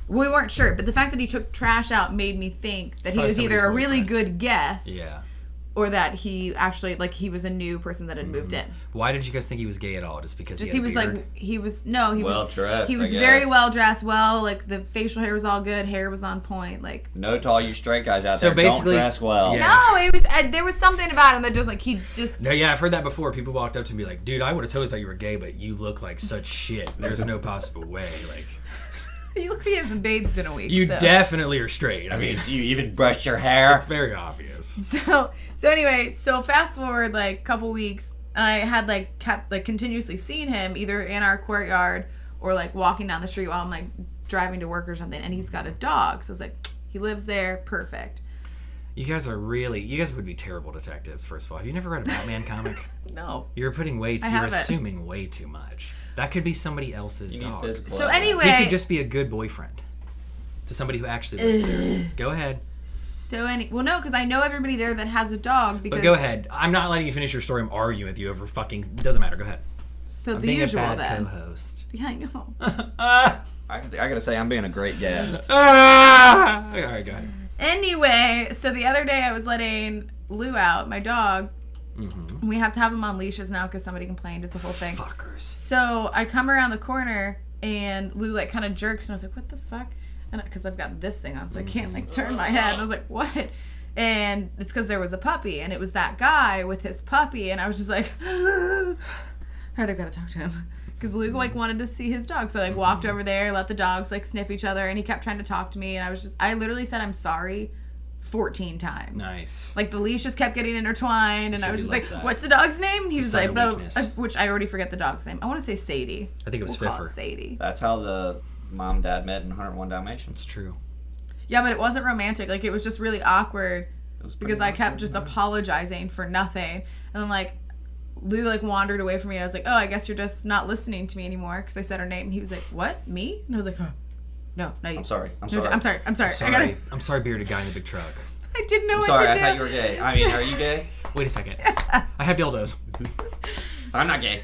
We weren't sure, but the fact that he took trash out made me think that he Probably was either a somebody's really boyfriend. good guest, Yeah. or that he actually like he was a new person that had moved in. Why did you guys think he was gay at all? Just because Just he he had was a beard? like he was no he Well was dressed, he was I guess. very well dressed, like the facial hair was all good, hair was on point, like Note to all you straight guys out So there, basically- don't dress well. Yeah. no, it was there was something about him that just like he just No, yeah, I've heard that before. People walked up to me like, dude, I would have totally thought you were gay, but you look like such shit. There's no possible way. Like, you look like you haven't bathed in a week. you so. definitely are straight. I I mean, mean, do you even brush your hair? it's very obvious. So anyway, so fast forward like a couple weeks, I had like kept like continuously seeing him either in our courtyard or like walking down the street while I'm like driving to work or something, and he's got a dog, so it's like he lives there, perfect. You guys would be terrible detectives, first of all. Have you never read a Batman comic? No. You're you're haven't. assuming way too much. That could be somebody else's You need dog. physical So evidence. anyway, He could just be a good boyfriend to somebody who actually lives there. Go ahead. well no, because I know everybody there that has a dog. Because But go ahead. I'm not letting you finish your story. I'm arguing with you over fucking... Doesn't matter. Go ahead. So I'm the being usual a bad then. co-host. Yeah, I know. I gotta say, I'm being a great guest. All right, go ahead. Anyway, so the other day I was letting Lou out, my dog. Mm-hmm. We have to have him on leashes now because somebody complained. It's a whole thing. Fuckers. So I come around the corner and Lou like kind of jerks, and I was like, what the fuck? And because I've got this thing on, so I can't like turn my head. And I was like, what? And it's because there was a puppy, and it was that guy with his puppy, and I was just like, all right, I've got to talk to him. Because Luke like wanted to see his dog, so I like walked over there, let the dogs like sniff each other, and he kept trying to talk to me, and I literally said I'm sorry 14 times. Nice. Like the leash just kept getting intertwined, and I was just like, loves that. "What's the dog's name?" And he It's was a sign like, of "No," weakness. which I already forget the dog's name. I want to say Sadie. I think it was We'll call Fiffer. it Sadie. That's how the mom and dad met in 101 Dalmatians. It's true. Yeah, but it wasn't romantic. Like it was just really awkward It was pretty because I much kept what just it was. apologizing for nothing, and then like Lou like wandered away from me, and I was like, "Oh, I guess you're just not listening to me anymore," because I said her name, and he was like, "What? Me?" And I was like, "Oh, no, you." I'm sorry. I'm No, sorry. I'm sorry. Sorry. I'm sorry, bearded guy in the big truck. I didn't know I'm what sorry. I to thought do. you were gay. I mean, are you gay? Wait a second. I have dildos. I'm not gay.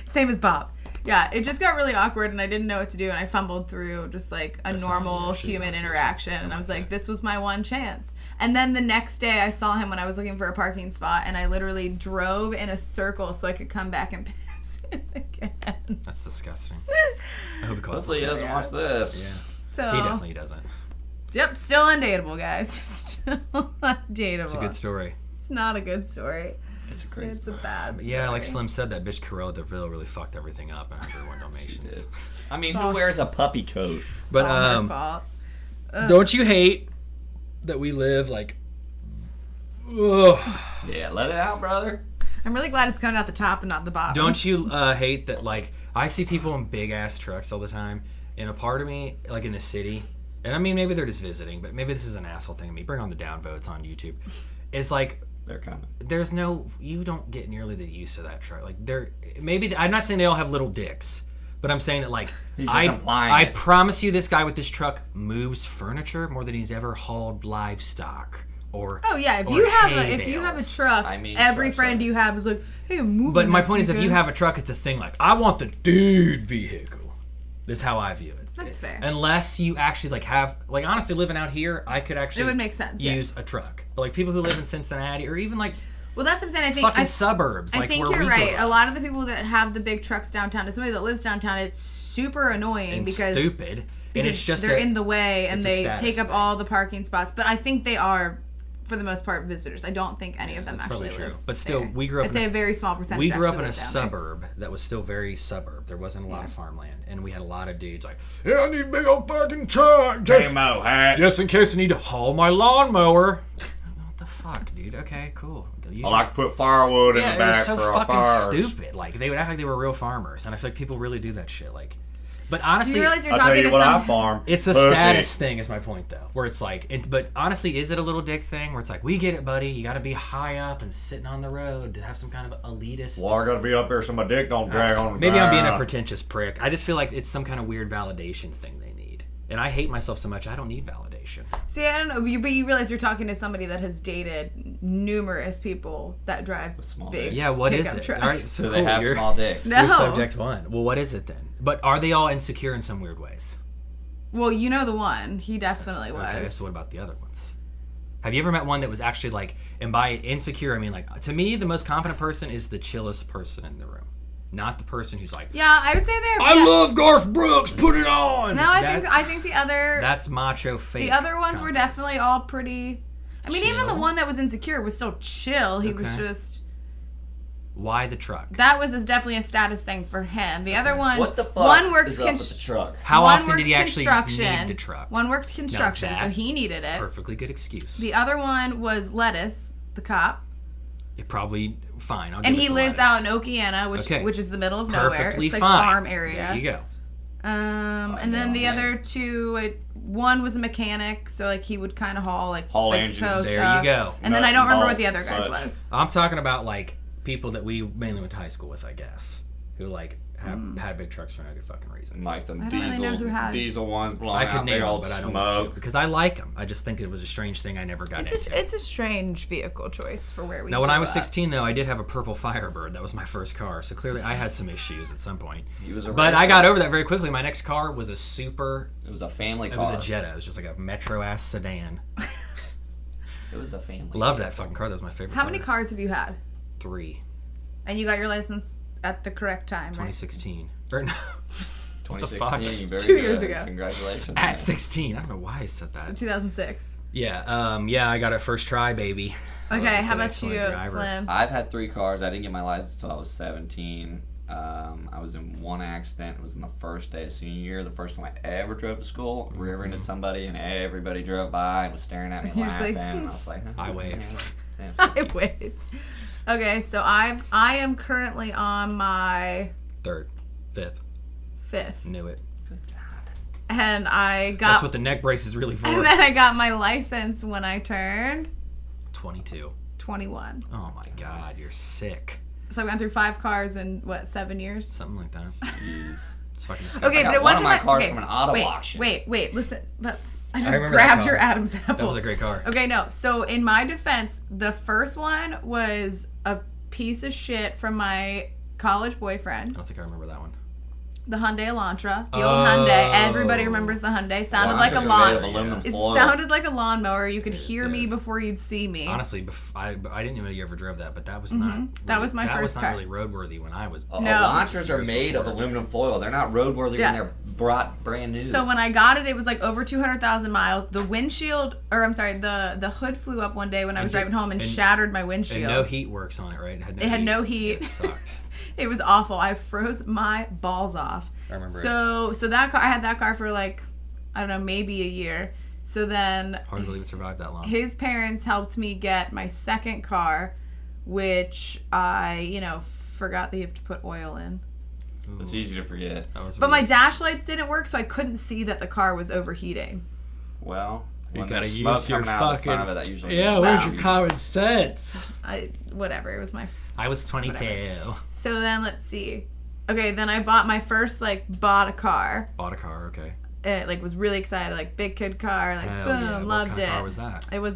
His name is Bob. Yeah, it just got really awkward, and I didn't know what to do, and I fumbled through just like a That's normal not actually human nonsense. interaction, and I was like, this was my one chance. And then the next day, I saw him when I was looking for a parking spot, and I literally drove in a circle so I could come back and pass it again. That's disgusting. I hope he called Hopefully he the doesn't police. watch this. Yeah. So He definitely doesn't. Yep, still undateable, guys. Still undateable. It's a good story. It's not a good story. It's a crazy. It's a bad story. Yeah, like Slim said, that bitch Cruella de Vil really fucked everything up in 101 Dalmatians. I mean, It's who all- wears a puppy coat? But It's all her fault. don't you hate that we live like... Ugh. Yeah, let it out, brother. I'm really glad it's coming out the top and not the bottom. Don't you hate that, like, I see people in big-ass trucks all the time, and a part of me, like, in the city, and I mean, maybe they're just visiting, but maybe this is an asshole thing of me. Bring on the downvotes on YouTube. It's like, They're coming. you don't get nearly the use of that truck. Like, I'm not saying they all have little dicks, but I'm saying that, like, He's just implying I it. promise you this guy with this truck moves furniture more than he's ever hauled livestock. Oh yeah, if or you have hay a truck, I mean, every trucks friend are- you have is like, hey, I'm moving. But my next point is, if you weekend. have a truck, it's a thing. Like, I want the dude vehicle. That's how I view it. That's fair. Unless you actually honestly living out here, I could actually It would make sense, yeah. use a truck. But like people who live in Cincinnati or even like Well, that's what I'm saying. I think fucking suburbs, I like think where you're we right. grew A up. lot of the people that have the big trucks downtown, as somebody that lives downtown, it's super annoying and because stupid, and it's just they're in the way and it's a they status take up thing. all the parking spots. But I think they are, for the most part, visitors. I don't think any of them That's actually probably live true. But still, there. we grew up I'd in say a a very small percentage. We grew up in actually a live down there. suburb that was still very suburb. There wasn't a lot of farmland, and we had a lot of dudes like, yeah, I need a big old fucking truck just in case I need to haul my lawnmower. What the fuck, dude? Okay, cool. I like to put firewood in Yeah, the it back was so for our fucking fires. stupid. Like they would act like they were real farmers, and I feel like people really do that shit. Like, but honestly, Do you realize you're I'll tell talking you to what some? I farm. it's a Pussy. status thing. Is my point though, where it's like, but honestly, is it a little dick thing where it's like, we get it, buddy. You got to be high up and sitting on the road to have some kind of elitist. Well, I gotta be up there so my dick don't drag on the Maybe I'm being a ground. pretentious prick. I just feel like it's some kind of weird validation thing they need, and I hate myself so much. I don't need validation. See, I don't know, but you realize you're talking to somebody that has dated numerous people that drive small big. dicks. Yeah, what is pickup it? trucks. All right, so Do cool. they have you're, small dicks? No. you're subject one. Well, what is it then? But are they all insecure in some weird ways? Well, you know the one. He definitely was. Okay, so what about the other ones? Have you ever met one that was actually like, and by insecure, I mean like, to me, the most confident person is the chillest person in the room. Not the person who's like, Yeah, I would say they're. I love Garth Brooks, put it on! No, I think the other. That's macho fake. The other ones were confidence. definitely all pretty. I mean, even the Chill? one that was insecure was still chill. He was Okay. just. Why the truck? That was definitely a status thing for him. The other one. What the fuck One works is up with the truck? How one often works did he actually construction. need the truck? One worked construction, that- so he needed it. Perfectly good excuse. The other one was Lettuce, the cop, It probably fine. I'll and give it he to lives Lettuce. out in Okeana, Okay. which is the middle of nowhere. Perfectly It's like fine. farm area. There you go. And then the other two, one was a mechanic, so like he would kind of haul Haul like engines. tow There stuff. you go. And then Nut I don't remember what bolt, the other guy's such. was. I'm talking about like people that we mainly went to high school with, I guess, who like had big trucks for no good fucking reason. Like them I don't really know who had. diesel ones blowing I could out big name them, old but I don't want to smoke. because I like them. I just think it was a strange thing I never got into. It's a strange vehicle choice for where we. Now, when I grew was up. 16, though, I did have a purple Firebird. That was my first car, so clearly I had some issues at some point. He was a But I racer. got over that very quickly. My next car was a super. It was a family car. It was a Jetta. It was just like a metro ass sedan. It was a family. Love that fucking car. That was my favorite. How car. many cars have you had? 3. And you got your license at the correct time, right? 2016. Or no. 2016. Very 2 years good. ago. Congratulations. At 16. I don't know why I said that. So 2006. Yeah. Yeah. I got it first try, baby. I was Okay, just how an about excellent you, driver. Slim? I've had 3 cars. I didn't get my license until I was 17. I was in one accident. It was in the first day of senior year. The first time I ever drove to school. Rear-ended somebody, and everybody drove by and was staring at me, You're just laughing. like, and I was like, I waved. Damn. I wait. Okay, so I am currently on my 3rd, 5th. 5th, Knew it. and I That's got what the neck brace is really for. and then I got my license when I turned 22. 21. Oh my God, you're sick. So I went through 5 cars in what, 7 years? Something like that. Jeez. It's fucking disgusting. Okay, got but it one wasn't of my cars okay, from an auto wait, auction. Wait, listen. I just remember that grabbed car. your Adam's apple. That was a great car. Okay, no. So in my defense, the first one was a piece of shit from my college I boyfriend. don't think I remember that one. The Hyundai Elantra. The Oh. old Hyundai. Everybody remembers the Hyundai. Sounded like a Elantras are made lawn. of aluminum It foil. sounded like a lawnmower. You could hear me did. before you'd see me. Honestly, I didn't even know you ever drove that, but that was not. Mm-hmm. That was my that first was not car. really roadworthy when I was. No. Elantras are Years made of before. aluminum foil. They're not roadworthy Yeah. when they're brought brand new. So when I got it, it was like over 200,000 miles. The windshield, or I'm sorry, the hood flew up one day when I was driving home and shattered my windshield. And no heat works on it, right? It had no heat. It sucked. It was awful. I froze my balls off. I remember it. So that car, I had that car for like, I don't know, maybe a year. So then Hard to believe it survived that long. his parents helped me get my second car, which I, forgot that you have to put oil in. It's easy to forget. But my dash lights didn't work, so I couldn't see that the car was overheating. Well, You when gotta there's smoke use your coming out of the front fucking. of it, that usually Yeah, means where's that. your common sense? Whatever. It was my. I was 22. Whatever. So then let's see. Okay, then I bought my first bought a car. Bought a car, okay. It was really excited, big kid car, Hell boom, yeah. What loved kind of it. car was that? It was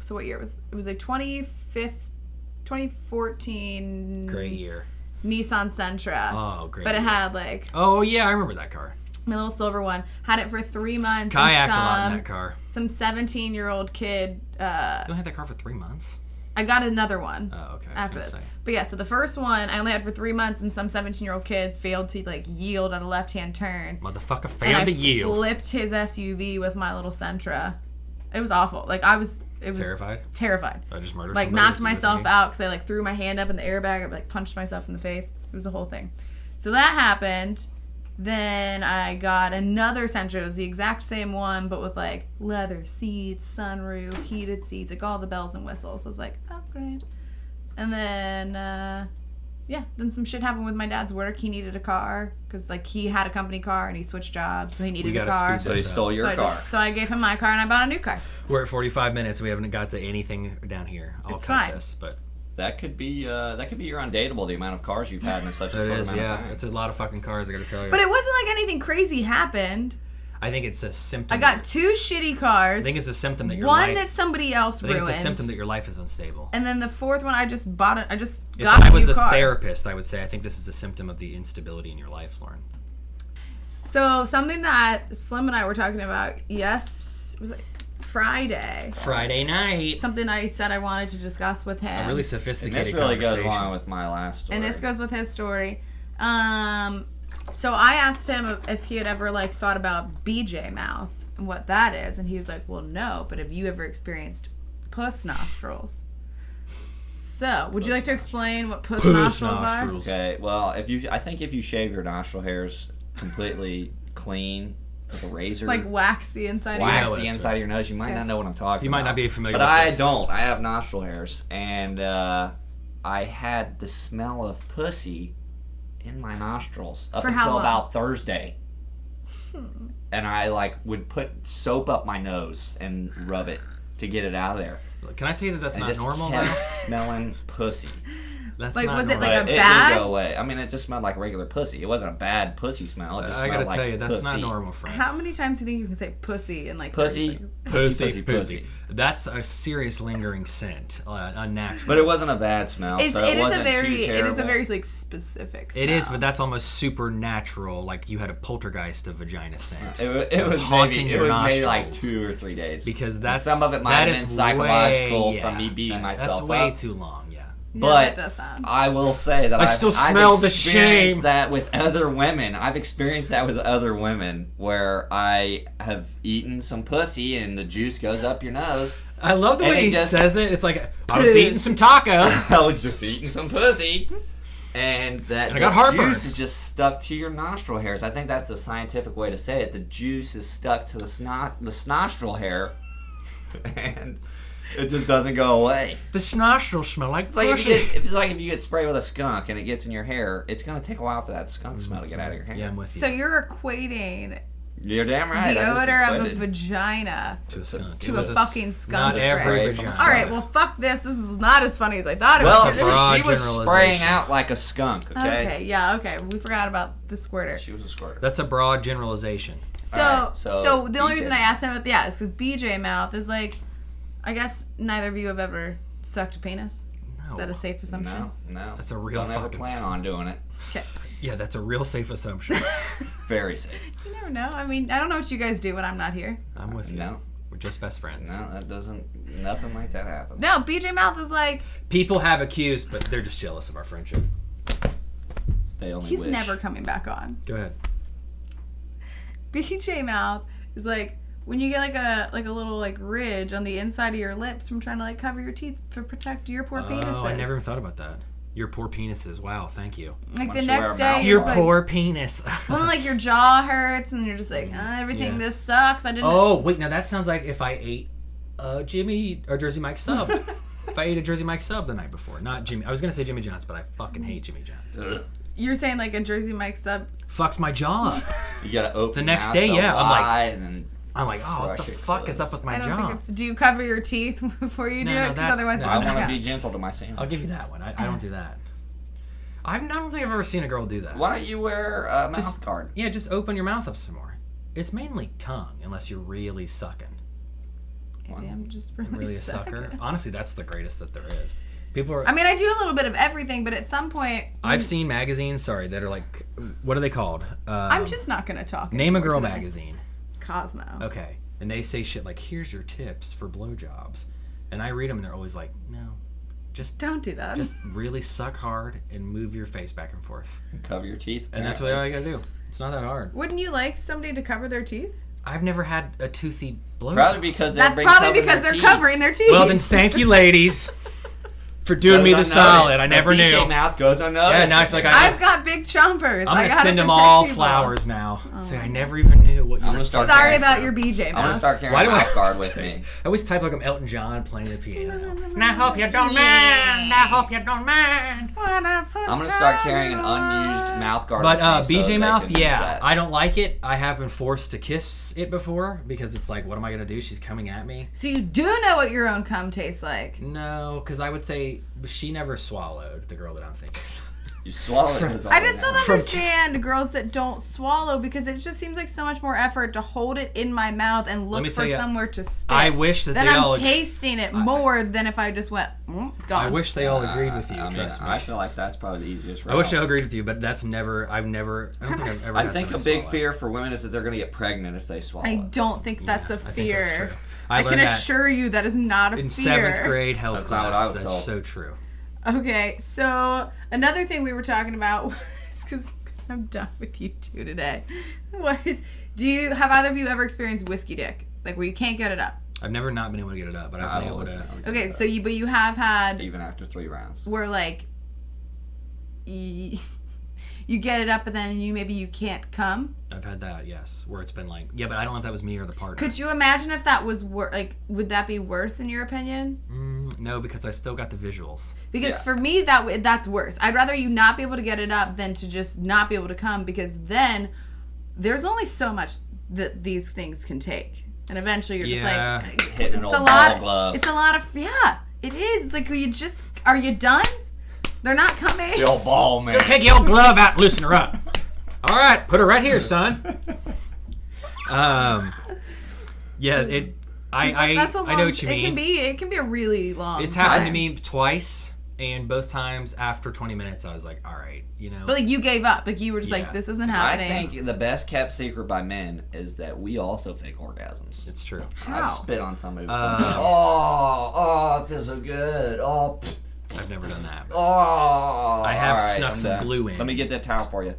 so what year was it? It was a 2014 Great year. Nissan Sentra. Oh, great. But it year. had Oh yeah, I remember that car. my little silver one. Had it for 3 months. Kayaked and a lot in that car. Some 17-year-old kid. You only had that car for 3 months. I got another one. Oh, okay. After this. But yeah, so the first one I only had for 3 months, and some 17-year-old kid failed to yield at a left-hand turn. Motherfucker And failed I to yield. flipped his SUV with my little Sentra. It was awful. It was Terrified? Terrified. I just murdered Knocked somebody. myself out because I threw my hand up in the airbag. I punched myself in the face. It was a whole thing. So that happened. Then I got another Sentra. It was the exact same one, but with leather seats, sunroof, heated seats, all the bells and whistles. I was like, oh, great. And then, then some shit happened with my dad's work. He needed a car because he had a company car and he switched jobs, so he needed a car. So he stole your car. So I gave him my car and I bought a new car. We're at 45 minutes. We haven't got to anything down here. I'll It's cut fine. this, but That could be your undateable, the amount of cars you've had in such a it short is. amount Yeah, of time. it's a lot of fucking cars. I gotta tell you. But it wasn't anything crazy happened. I think it's a symptom. I got 2 shitty cars. I think it's a symptom that your One life. that somebody else I think ruined. it's a symptom that your life is unstable. And then the fourth one, I just bought it. I just If got I a was new a car. therapist, I would say I think this is a symptom of the instability in your life, Lauren. So something that Slim and I were talking about, was it Friday? Friday night. Something I said I wanted to discuss with him. A really And sophisticated this really goes conversation. along with my last story. And this goes with his story. So I asked him if he had ever thought about BJ mouth and what that is, and he was like, "Well, no, but have you ever experienced puss nostrils?" So, would you like to explain what puss nostrils are? Okay, well, I think if you shave your nostril hairs completely clean with a razor, Wax the inside wax of the your inside of your nose, you might not know what I'm talking You about. might not be familiar But with I this. don't. I have nostril hairs, and I had the smell of pussy in my nostrils up For how until long? about Thursday. And I would put soap up my nose and rub it to get it out of there. Can I tell you that that's And not just normal? kept though? smelling pussy. That's Like, not was it normal. like But a it bad- did go away. I mean, it just smelled like regular pussy. It wasn't a bad pussy smell. It just I smelled gotta like tell you, that's not pussy. normal, friend. How many times do you think you can say pussy in 30 Pussy, seconds? pussy. That's a serious lingering scent, unnatural. But it wasn't a bad smell. It so is wasn't a very, too it is a terrible. very specific smell. It is, but that's almost supernatural. Like you had a poltergeist of vagina scent. It was was haunting maybe, your It was maybe nostrils. 2 or 3 days. Because And that's some of it might that have been is psychological way, from me beating myself That's way up. too long. Yeah. Yeah, But that does sound. I will say that I I've still smell the experienced shame. that with other women. I've experienced that with other women where I have eaten some pussy and the juice goes up your nose. I love the And way it he just- says it. It's like I was eating some tacos. I was just eating some pussy. And that And I got the heartburn. juice is just stuck to your nostril hairs. I think that's the scientific way to say it. The juice is stuck to the nostril hair, and it just doesn't go away. The nostrils smell like It's like pussy. it's like if you get sprayed with a skunk and it gets in your hair, it's gonna take a while for that skunk smell to get out of your hair. Yeah, I'm with you. So you're equating You're damn right. the I just odor of a equated. vagina to a skunk. to It a was fucking skunk Not spray. every From a vagina. All right, well, fuck this. This is not as funny as I thought it Well, was. a broad she was generalization. spraying out like a skunk. Okay, yeah, okay. We forgot about the squirter. She was a squirter. That's a broad generalization. So, Alright, so, so the only BJ. reason I asked him about is because BJ mouth is I guess neither of you have ever sucked a penis. No. Is that a safe assumption? No. That's a real Don't ever fucking plan on doing it. Okay. Yeah, that's a real safe assumption. Very safe. You never know. I mean, I don't know what you guys do when I'm not here. I'm with you. No. We're just best friends. No, that doesn't. Nothing like that happens. No, BJ mouth is People have accused, but they're just jealous of our friendship. They only he's wish. never coming back on. Go ahead. BJ mouth is when you get a little ridge on the inside of your lips from trying to cover your teeth to protect your poor penises. Oh, I never even thought about that. Your poor penises. Wow, thank you. The Once you wear next a day, mouth Your you're poor penis. well, your jaw hurts and you're just everything. Yeah. This sucks. I didn't. Oh, wait, now that sounds like if I ate Jimmy or Jersey Mike sub. If I ate a Jersey Mike sub the night before, not Jimmy. I was gonna say Jimmy John's, but I fucking hate Jimmy John's. You're saying like a Jersey Mike sub? Fucks my jaw up. You gotta open The your next mouth day, so yeah, wide and then I'm like, oh, what Crush the it fuck is close. up with my I don't jaw? think it's. Do you cover your teeth before you do No, it? no, Because that- otherwise, no, it I doesn't want to count. be gentle to my sandwich. I'll give you that one. I don't do that. I don't think I've ever seen a girl do that. Why don't you wear a mouth Just- guard? Yeah, just open your mouth up some more. It's mainly tongue, unless you're really sucking. Maybe I'm just really, Really a sucker. Honestly, that's the greatest that there is. People are. I mean, I do a little bit of everything, but at some point, I've seen magazines, that are like, what are they called? I'm just not gonna talk. Name a anymore Girl today. magazine. Cosmo. Okay. And they say shit like, here's your tips for blowjobs. And I read them and they're always like, no. Just Don't do that. really suck hard and move your face back and forth. Cover your teeth. And that's what all you gotta do. It's not that hard. Wouldn't you like somebody to cover their teeth? I've never had a toothy blowjob. Probably because That's probably because they're covering their teeth. Well, then thank you, ladies, for doing me the solid. I never knew. BJ mouth goes unnoticed. Yeah, now I feel like I've got big chompers. I'm I gonna gotta send them protect all people. flowers now. Say I never even knew what you I'm were gonna start Sorry carrying about for- your BJ I'm gonna mouth. start carrying Why a do I mouth guard with me. I always type like I'm Elton John playing the piano. And I hope you don't mind. I hope you don't mind. I'm gonna start carrying an unused mouth guard. But with me so BJ they mouth, can use yeah, that. I don't like it. I have been forced to kiss it before because it's like, what am I gonna do? She's coming at me. So you do know what your own cum tastes like. No, because I would say she never swallowed, the girl that I'm thinking. You swallow it. 'cause all I just that don't matters. understand girls that don't swallow because it just seems like so much more effort to hold it in my mouth and me look tell for you, somewhere to spit. I wish that then they I'm all. tasting it more than if I just went, gone. I wish they all agreed with you. I mean, Trust me. I feel like that's probably the easiest route. I wish they all agreed with you, but that's never. I don't think I've ever. I had think a somebody big swallow. fear for women is that they're gonna get pregnant if they swallow I it. don't think that's a I think fear. that's true. I can learned that assure you that is not a in fear. 7th grade health That's not what I class. was That's told. so true. Okay, so another thing we were talking about was because I'm done with you two today. Was have either of you ever experienced whiskey dick, like where you can't get it up? I've never not been able to get it up, but I've been able to. Okay, so you have had even after 3 rounds. where like you get it up, but then you can't come. I've had that, yes, where it's been like, yeah, but I don't know if that was me or the partner. Could you imagine if that was would that be worse in your opinion? No, because I still got the visuals. Because Yeah. for me that's worse. I'd rather you not be able to get it up than to just not be able to come, because then there's only so much that these things can take, and eventually you're Yeah. just like Hitting an it's old a lot. ball glove. It's a lot of it is. It's like are you done? They're not coming. The old ball, man. Take your old glove out and loosen her up. All right, put her right here, son. Yeah, That's a long, I know what you mean. It can be a really long. It's happened to time. me twice, and both times after 20 minutes, I was like, all right, But like you gave up. Like you were just Yeah. like, this isn't I happening. think the best kept secret by men is that we also fake orgasms. it's true. How? I've spit on somebody before. Oh, it feels so good. Oh, I've never done that. But oh. I have All right, snuck I'm some done. glue in. Let me get that towel for you.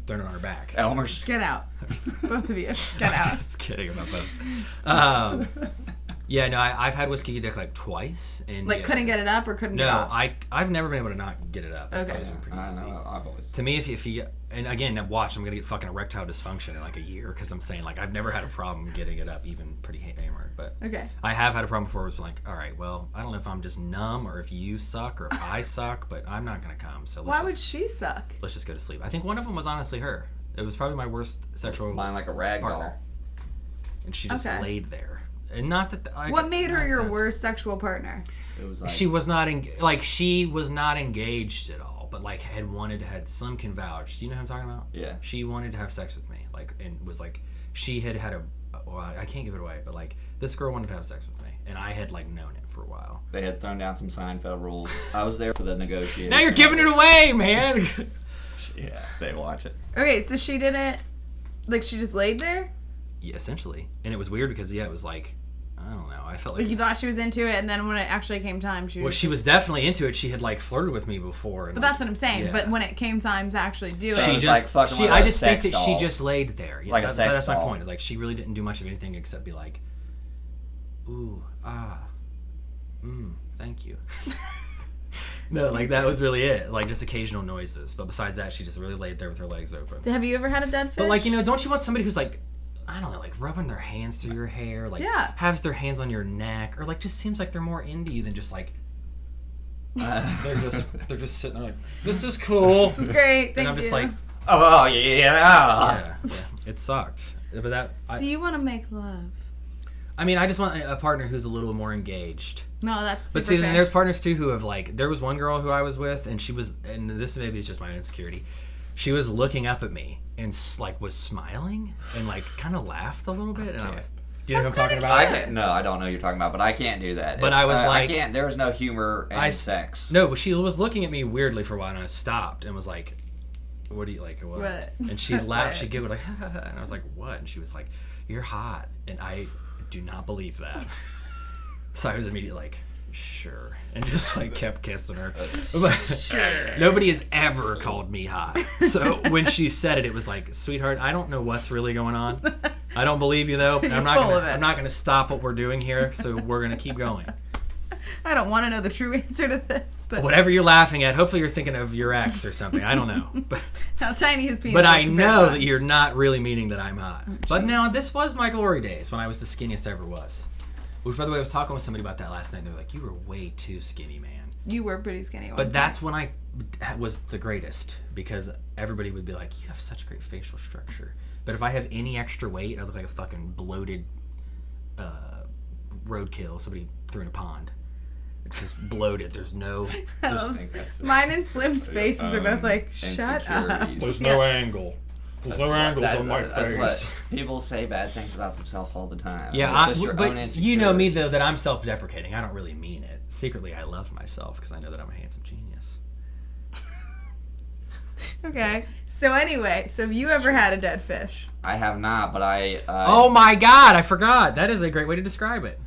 Thrown it on her back. Elmer's. Get out, both of you. Get out. Just kidding about that. Yeah, no, I've had whiskey dick like twice, and Like yeah. couldn't get it up or couldn't No, get off. I've never been able to not get it up. Okay. It's pretty I easy. know. I've always. To me, if you and again, now watch, I'm gonna get fucking erectile dysfunction in like a year because I'm saying like I've never had a problem getting it up, even pretty hammered. But Okay. I have had a problem before. It was like, all right, well, I don't know if I'm just numb or if you suck or if I suck, but I'm not gonna come. So Why would let's she suck? just go to sleep. I think one of them was honestly her. It was probably my worst sexual Mine like a rag doll. partner, and she just Okay. laid there. And not that What made her your worst? worst sexual partner? It was like She was not she was not engaged at all, but like had Slim can vouch. Do you know who I'm talking about? Yeah. She wanted to have sex with me, like, and was like, she had a. Well, I can't give it away, but like this girl wanted to have sex with me, and I had like known it for a while. They had thrown down some Seinfeld rules. I was there for the negotiation. Now you're giving it away, man. Yeah, they watch it. Okay, so she didn't. Like she just laid there. Yeah, essentially, and it was weird because it was like, I don't know. I felt like Like you thought she was into it, and then when it actually came time, she. well, was she was definitely into it. She had like flirted with me before. And But that's what I'm saying. Yeah. But when it came time to actually do So it, it she was just like fucking I with a just think sex that she doll. just laid there. Yeah, Like a that's, sex that's my doll. point. Is like she really didn't do much of anything except be like, ooh, thank you. No, like that was really it. Like just occasional noises. But besides that, she just really laid there with her legs open. have you ever had a dead fish? But like, you know, don't you want somebody who's like, I don't know, like rubbing their hands through your hair, like Yeah. has their hands on your neck, or like just seems like they're more into you than just like they're just sitting there like, this is cool. This is great. Thank And I'm just you. like, Oh yeah. yeah, it sucked. But that, So you want to make love? I mean, I just want a partner who's a little more engaged. No, that's. But super see, fair. there's partners too who have like, there was one girl who I was with, and she was, and this maybe is just my insecurity. She was looking up at me and like was smiling and like kind of laughed a little bit, and I was, do you know who I'm talking about? I don't know what you're talking about, but I can't do that. But I was like- I can't. There was no humor in sex. No, but she was looking at me weirdly for a while, and I stopped and was like, "What do you like? What?" And she laughed. She giggled like, and I was like, "What?" And she was like, "You're hot," and I do not believe that. So I was immediately like, "Sure," and just like kept kissing her. But nobody has ever called me hot. So when she said it, it was like, "Sweetheart, I don't know what's really going on. I don't believe you though. And I'm not gonna stop what we're doing here. So we're gonna keep going." I don't want to know the true answer to this, but Whatever you're laughing at, hopefully you're thinking of your ex or something. I don't know. But, how tiny his penis but is I compared know to that you're not really meaning that I'm hot. But now, this was my glory days when I was the skinniest I ever was. Which, by the way, I was talking with somebody about that last night. They're like, you were way too skinny, man. You were pretty skinny. But that's when I was the greatest. Because everybody would be like, you have such great facial structure. But if I have any extra weight, I look like a fucking bloated roadkill somebody threw in a pond. It's just bloated. There's no... Mine and Slim's faces are both like, shut up. insecurities. There's no angle. There's no angles on my That's face. what people say bad things about themselves all the time. Yeah, It's just your own but you know me, though, insecurities. that I'm self-deprecating. I don't really mean it. Secretly, I love myself because I know that I'm a handsome genius. Okay. So anyway, so have you ever had a dead fish? I have not, but I. Oh my god, I forgot. That is a great way to describe it.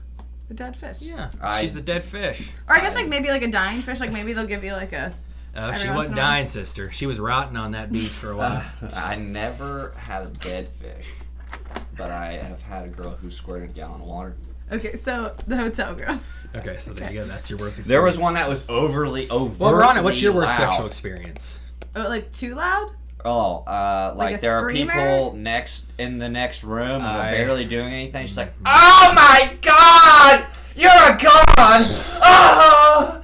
A dead fish. Yeah, I- she's a dead fish. Or I guess like maybe like a dying fish. Like maybe they'll give you like a. She Every once wasn't in a while. dying, sister. She was rotting on that beach for a while. I never had a dead fish, but I have had a girl who squirted a gallon of water. Okay, so the hotel girl. Okay, so there you go. That's your worst experience. There was one that was overtly Well, Ronna, what's your worst loud. sexual experience? Oh, like too loud? Oh, like a there screamer? are people in the next room and I- they're barely doing anything. She's like, "Oh my god, you're a god!" Oh!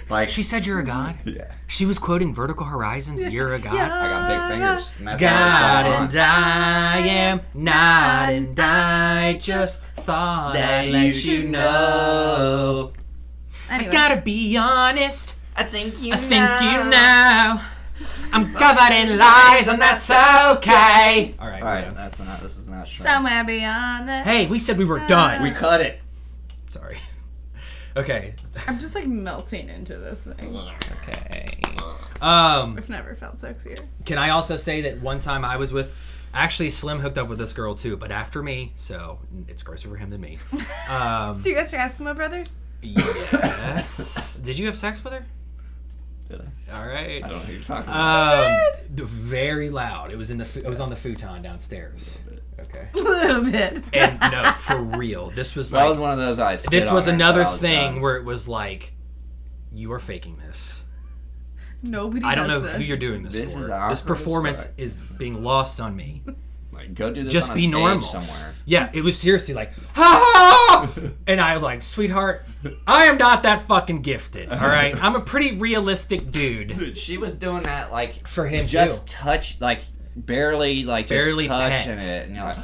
Like She said you're a god? yeah, She was quoting Vertical Horizons, you're a god? Yeah. I got big fingers. And that's God all and I am not, and I just thought I'd let you know. Anyway. I gotta be honest, I think you I think you know. I'm covered in lies, and that's okay. All right, All right, we're done. this is not straight. Somewhere beyond the. Hey, we said we were done. We cut it. Sorry. Okay. I'm just like melting into this thing. Okay. I've never felt sexier. Can I also say that one time I was with, actually Slim hooked up with this girl too, but after me, so it's grosser for him than me. So you guys are Eskimo brothers? Yes. Did you have sex with her? Did I? All right. I don't know who you're talking about. Very loud. It was it was on the futon downstairs. Okay. A little bit. And no, for real. This was That like was one of those I spit this on was her another until I was thing done. where it was like, you are faking this. Nobody I don't know does who this. you're doing this, This for. is This awkward as performance fuck. is being lost on me. Like, go do this Just on a be stage normal. somewhere. Yeah, it was seriously like, ah! And I was like, sweetheart, I am not that fucking gifted. All right, I'm a pretty realistic dude. Dude, she was doing that like For him just too. touch like barely Barely just touching pet. it, and you're like,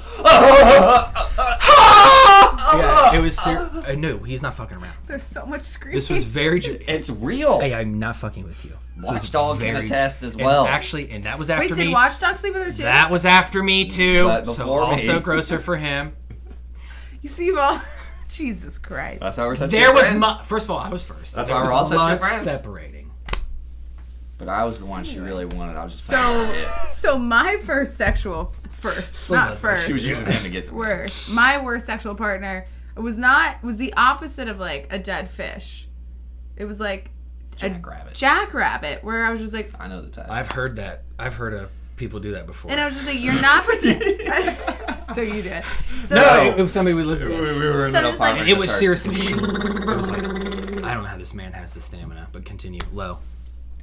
Yeah, it was. No, he's not fucking around. There's so much screaming. This was very. it's real. Hey, I'm not fucking with you. This was Watchdog can very- attest as and well. Actually, and that was Wait, after did me. Watchdog sleep with her too? That was after me too. But So before me. also grosser for him. You see, you've all. Jesus Christ. That's why we're such There good was friends. first of all, I was first. That's There why was we're all such good months friends. separating. But I was the one she really wanted. I was just So my first sexual not first. she was using him to get the worst. My worst sexual partner was the opposite of like a dead fish. It was like Jackrabbit. Jackrabbit, where I was just like, I know the type. I've heard that. I've heard of people do that before. and I was just like, you're not pretending. So you did. So No, it was somebody we lived we with. were in So the middle just like- of And it was seriously. It was like, I don't know how this man has the stamina, but continue. Low.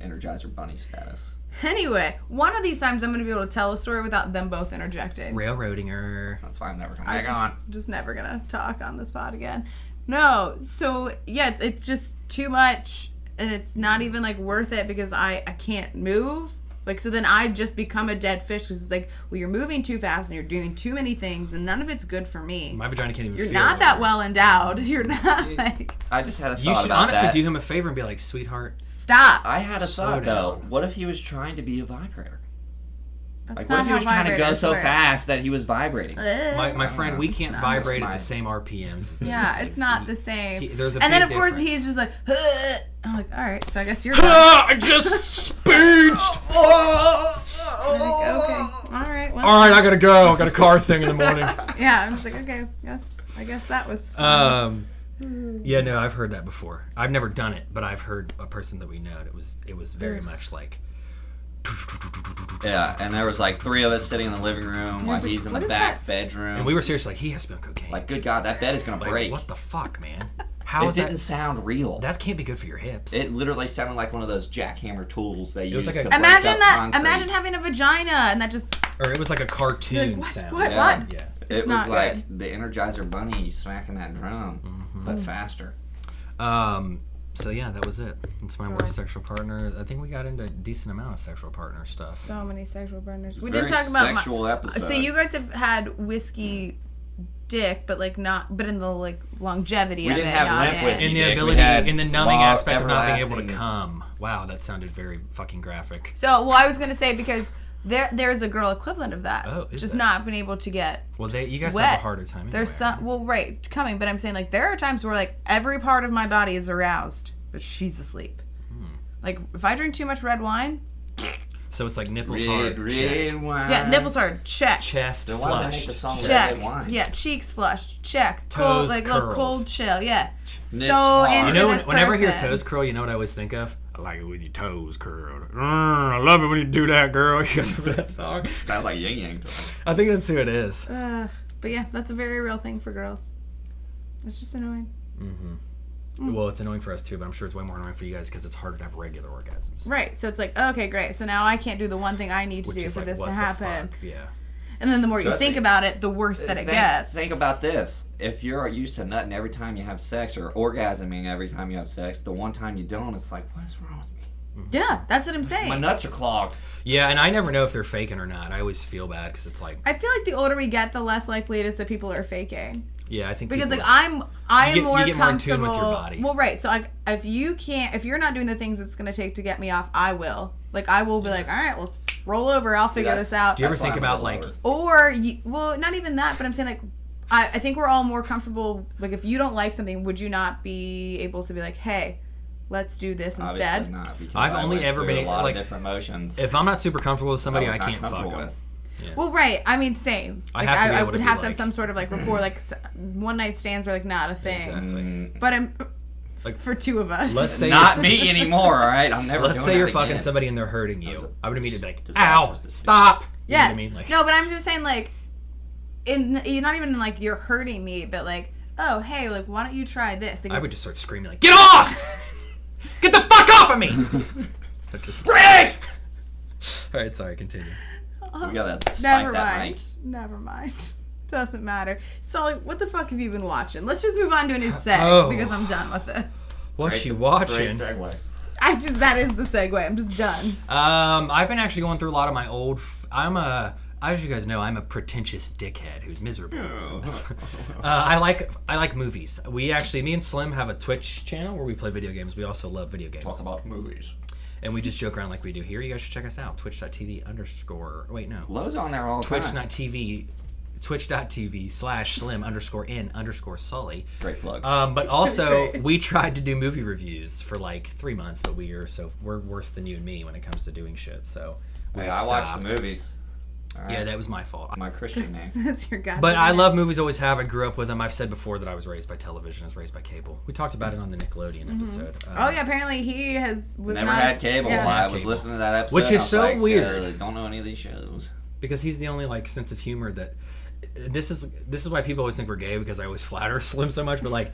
Energizer Bunny status. Anyway, one of these times I'm going to be able to tell a story without them both interjecting. Railroading her. That's why I'm never coming back on. Just never going to talk on this pod again. No, so yeah, it's just too much, and it's not even like worth it because I can't move. Like, so then I just become a dead fish because it's like, well, you're moving too fast and you're doing too many things and none of it's good for me. My vagina can't even You're feel not that anymore. well endowed. You're not like... I just had a thought You should about honestly that. do him a favor and be like, sweetheart. Stop. I had a Slow thought, though. down. What if he was trying to be a vibrator? That's Like, not what if he how was trying to go vibrators so work. fast that he was vibrating? My friend, we can't not. vibrate at My- the same RPMs as those Yeah, things. it's not the same. There's a and then, of big course, difference. he's just like, I'm like, all right, so I guess you're done. I just speeched! I'm like, okay, all right. Well, Alright, I gotta go. I got a car thing in the morning. yeah, I'm just like, okay, I guess that was fun. Yeah, no, I've heard that before. I've never done it, but I've heard a person that we know. It was very much like. Yeah, and there was like 3 of us sitting in the living room while like, he's in what the is back that? bedroom. And we were seriously like, he has to be on cocaine. like, good God, that bed is gonna Like, break. what the fuck, man? How It is didn't that? sound real. That can't be good for your hips. It literally sounded like one of those jackhammer tools they use was like to a- break Imagine up that. concrete. Imagine having a vagina and that just. Or it was like a cartoon You're like, what? sound. What? Yeah. What? Yeah. It It's was not like the Energizer Bunny smacking that drum, Mm-hmm. but faster. So yeah, that was it. That's my worst sexual partner. I think we got into a decent amount of sexual partner stuff. So many sexual partners. We Very didn't talk about sexual episode. So you guys have had whiskey dick, but like not, but in the like longevity We of didn't it, have not limp in. whiskey. In the dick, we ability, had in the numbing long, aspect of not being able to everlasting- come. Wow, that sounded very fucking graphic. So, well, I was gonna say because there's a girl equivalent of that. Oh, is just there? not being able to get. Well, you guys sweat. have a harder time. Anyway. There's some, well, right, coming, but I'm saying like there are times where like every part of my body is aroused, but she's asleep. Like if I drink too much red wine, So it's like nipples hard. check. Red wine. yeah, nipples hard, check. Chest Then why did they make the flushed. song Check. Red Wine? Yeah, cheeks flushed. Check. Toes Cold, like little curled. cold chill. Yeah. Nips So hard. into You know, this whenever I hear person. toes curl, you know what I always think of? I like it with your toes curled. I love it when you do that, girl. You guys remember that song? Sounds like Yin Yang to me. I think that's who it is. But yeah, that's a very real thing for girls. It's just annoying. Well, it's annoying for us too, but I'm sure it's way more annoying for you guys because it's harder to have regular orgasms. Right. So it's like, okay, great. So now I can't do the one thing I need to Which do is for like, this what to the happen. fuck? Yeah. And then the more you So I think think- about it, the worse that it gets. Think about this. If you're used to nutting every time you have sex or orgasming every time you have sex, the one time you don't, it's like, what is wrong with me? Yeah, that's what I'm saying. My nuts are clogged. Yeah, and I never know if they're faking or not. I always feel bad because it's like, I feel like the older we get, the less likely it is that people are faking. yeah, I think Because people- like I am You more get more in tune comfortable. with your body. Well, right. So like if you're not doing the things it's gonna take to get me off, I will. Like I will be like, all right, let's roll over. I'll figure that's- this out. do you ever That's why think I'm a about little like, lower. Or well, not even that, but I'm saying like I think we're all more comfortable. Like if you don't like something, would you not be able to be like, hey, let's do this Obviously instead? not, because I've I only went ever through been a lot like- of different emotions. if I'm not super comfortable with somebody, was I not can't fuck comfortable them. with. Well, right. I mean, same. I Like, have to be I able to would be have to have like- some sort of like rapport. Like one night stands are like not a thing. Exactly. But I'm Like, for two of us. Let's say Not me anymore, all right? I'm never Let's doing say you're that fucking again. somebody and they're hurting you. I would immediately be like, Disastrous ow, decision. stop. You know Yes. what I mean? Like, No, but I'm just saying like, you're not even like you're hurting me, but like, oh hey, like why don't you try this? Like, I would just start screaming like, get off! Get the fuck off of me! That just- All right, sorry, continue. We gotta spike Never that mind. mic. Never mind. Doesn't matter. So like, what the fuck have you been watching? Let's just move on to a new seg Oh. because I'm done with this. What's Great she se- watching? Great segue. That is the segue. I'm just done. I've been actually going through a lot of my old. As you guys know, I'm a pretentious dickhead who's miserable. I like movies. Me and Slim have a Twitch channel where we play video games. We also love video games. Talk about movies. And we just joke around like we do here. You guys should check us out. Twitch.tv_. Wait, no. Lowe's on there all the time. Twitch.tv/Slim_in_Sully. Great plug. But also, Great. we tried to do movie reviews for like 3 months, but we're worse than you and me when it comes to doing shit. So we I watch stopped. the movies. All right. Yeah, that was my fault. My Christian name. That's your goddamn. But I name. love movies, always have. I grew up with them. I've said before that I was raised by television. I was raised by cable. We talked about it on the Nickelodeon episode. Oh yeah, apparently he was Never not, had cable. Yeah. I was Cable. listening to that episode. Which is I was so like, weird. Don't know any of these shows. Because he's the only like sense of humor that. This is why people always think we're gay, because I always flatter Slim so much. But like,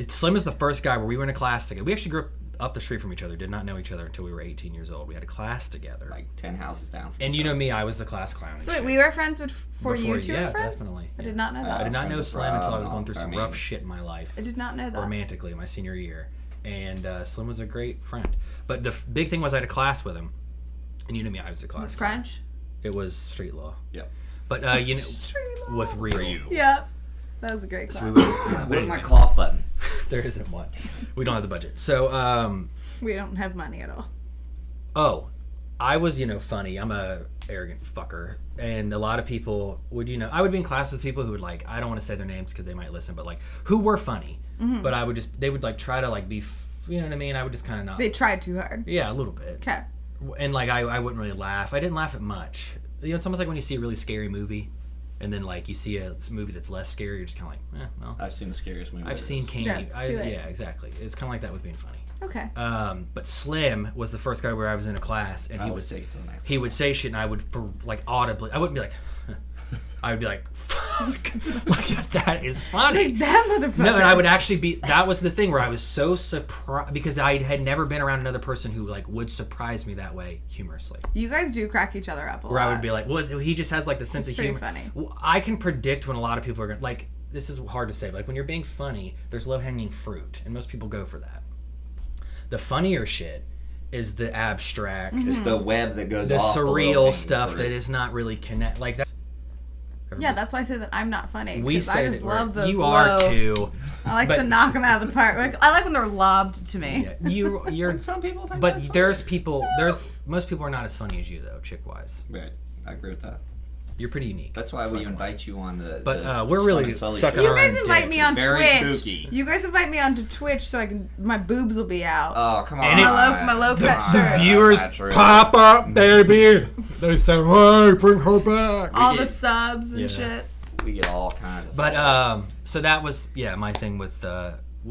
Slim is the first guy where we were in a class together. We actually grew up up the street from each other, did not know each other until we were 18 years old. We had a class together. Like 10 houses down. And you know me, I was the class clown. and So wait, shit. we were friends before you two yeah, were friends? definitely. I yeah. did not know that. I did not know Friends Slim until I was from- going through some I mean- rough shit in my life. I did not know that. Romantically, my senior year. And Slim was a great friend. But the big thing was I had a class with him. And you know me, I was the class Is it clown. French? It was street law. Yep. But, you know, Street law. with real. Yep. That was a great class. So we Where's my cough button? there isn't one. We don't have the budget. So, We don't have money at all. oh, I was, funny. I'm a arrogant fucker. And a lot of people would, I would be in class with people who would like, I don't want to say their names because they might listen, but like, who were funny. Mm-hmm. But they would like try to like be, you know what I mean? I would just kind of not. They tried too hard. Yeah, a little bit. Okay. And like, I wouldn't really laugh. I didn't laugh at much. It's almost like when you see a really scary movie and then like you see a movie that's less scary, you're just kind of like, well. I've seen the scariest movie. I've seen Candy. Yeah, it's too late. Yeah, exactly. It's kind of like that with being funny. Okay. But Slim was the first guy where I was in a class, and I would say it to the next he would say shit, and I would audibly. I wouldn't be like. I would be like, "Fuck!" Like that is funny. That motherfucker. No, and I would actually be. That was the thing where I was so surprised because I had never been around another person who like would surprise me that way humorously. You guys do crack each other up a lot. Where I would be like, well, he just has like the sense It's of pretty humor. funny. Well, I can predict when a lot of people are gonna like. This is hard to say, but like when you're being funny, there's low hanging fruit, and most people go for that. The funnier shit is the abstract, It's the web that goes the off the surreal low-hanging stuff fruit. that is not really connect. Like that. Yeah, that's why I say that I'm not funny. we 'cause say I just that love we're, those you are low- too. I like but- to knock them out of the park. Like, I like when they're lobbed to me. Yeah, you're. Some people think But that's there's people. Most people are not as funny as you though, chick wise. Right. I agree with that. You're pretty unique. That's why we invite you on the. But, the we're really Slim and Sully sucking show. You guys own invite dicks. me on Very Twitch. kooky. You guys invite me onto Twitch so I can my boobs will be out. Oh, come on. And it- My low cut Come shirt. on. The viewers That's true. pop up, baby. They say, "Hey, bring her back." All get- the subs and Yeah. shit. We get all kinds of. But so that was my thing with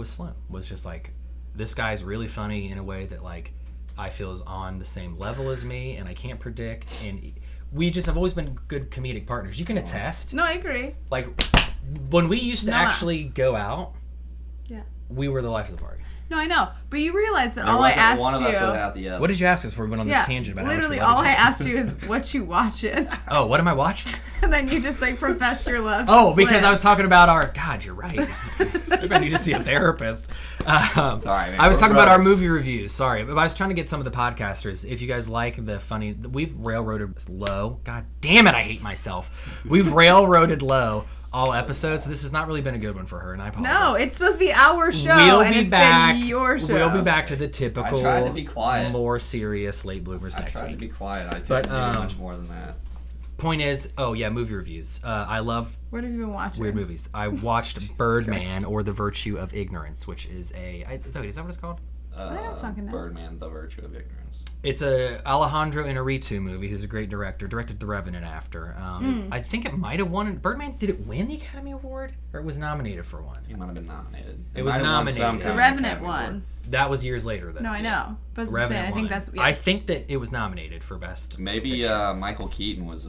Slim was just like this guy's really funny in a way that like I feel is on the same level as me, and I can't predict. And we just have always been good comedic partners. You can attest. No, I agree. Like when we used to No actually go out, Yeah. we were the life of the party. No, I know. But you realize that there all I wasn't asked one of us you. without the other. What did you ask us before we went on Yeah, this tangent about how much we literally love all each I other? asked you is what you watching, Oh, what am I watching? and then you just like profess your love. to Oh, because Slim. I was talking about our. God, you're right. Maybe I need to see a therapist. Sorry, man. I was We're talking about our brothers. movie reviews. Sorry, but I was trying to get some of the podcasters. If you guys like the funny, we've railroaded low. God damn it, I hate myself. We've railroaded low all episodes. This has not really been a good one for her, and I apologize. No, it's supposed to be our show, We'll and be it's back. been your show. We'll be back to the typical, tried to be quiet. more serious late bloomers I next tried to week. be quiet. I couldn't But, do much more than that. Point is, movie reviews. I love What have you been watching? weird movies. I watched Birdman or The Virtue of Ignorance, which is is that what it's called? I don't fucking know. Birdman, The Virtue of Ignorance. It's a Alejandro Inarritu movie, who's a great director. Directed The Revenant after. I think it might have won. Birdman, did it win the Academy Award? Or it was nominated for one? He might have been nominated. It was might have won some nominated. kind The of Revenant Academy one. Award. That was years later, though. No, I know. But that's what I'm saying. Revenant I think won. that's. Yeah. I think that it was nominated for Best. Maybe Michael Keaton was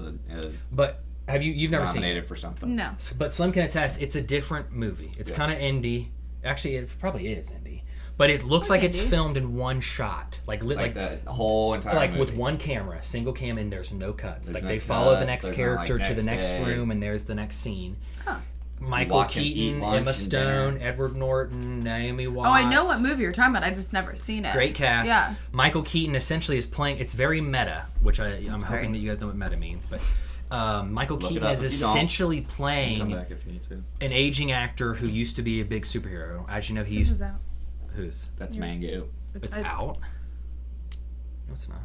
But have you've never seen it? nominated for something. No. But Slim can attest, it's a different movie. It's kind of indie. Actually, it probably is indie. But it looks like it's indie. filmed in one shot. Like The whole entire like movie. with one camera, single cam, and there's no cuts. There's like no they follow the cuts, next there's no, like, character to the next next day. room, and there's the next scene. Huh. Michael Walk and eat Keaton, lunch Emma and Stone, dinner. Edward Norton, Naomi Watts. Oh, I know what movie you're talking about. I've just never seen it. Great cast. Yeah. Michael Keaton essentially is playing. It's very meta, which I'm Sorry. hoping that you guys know what meta means. But Michael Look it Keaton up is if you don't. essentially Come playing back if you need to. an aging actor who used to be a big superhero. As you know, he This used is out. who's That's Yours. Mango. it's I- out. No, it's not.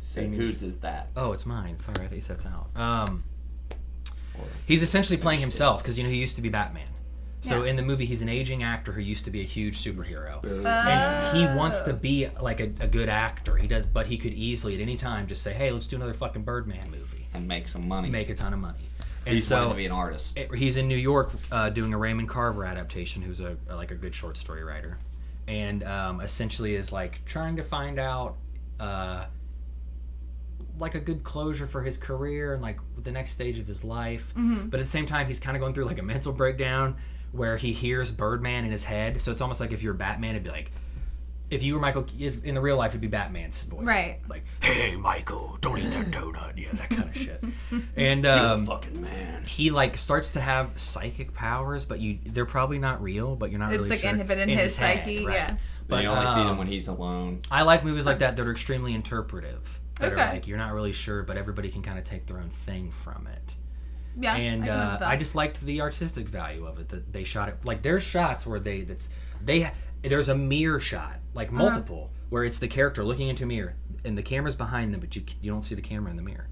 Say, whose is that? Oh, it's mine. Sorry, I thought you said it's out. He's essentially playing himself because he used to be Batman. So Yeah. in the movie, he's an aging actor who used to be a huge superhero, and he wants to be like a good actor. He does, but he could easily at any time just say, "Hey, let's do another fucking Birdman movie, And make some money. make a ton of money." And He's so wanting to be an artist. he's in New York doing a Raymond Carver adaptation, who's a good short story writer, and essentially is like trying to find out like a good closure for his career and like the next stage of his life. But at the same time, he's kind of going through like a mental breakdown where he hears Birdman in his head. So it's almost like if you're Batman, it'd be like if you were Michael, if in the real life, it'd be Batman's voice. Right. Like, hey, Michael, don't eat that donut. Yeah, that kind of shit. And You're a fucking man. he like starts to have psychic powers, but they're probably not real, but you're not It's really like sure. in his head, psyche, right. yeah. But you only see him when he's alone. I like movies like that are extremely interpretive. That Okay. are like, you're not really sure, but everybody can kind of take their own thing from it. Yeah. And I can live with that. I just liked the artistic value of it, that they shot it. Like, there's shots where there's a mirror shot, like multiple, where it's the character looking into a mirror, and the camera's behind them, but you don't see the camera in the mirror.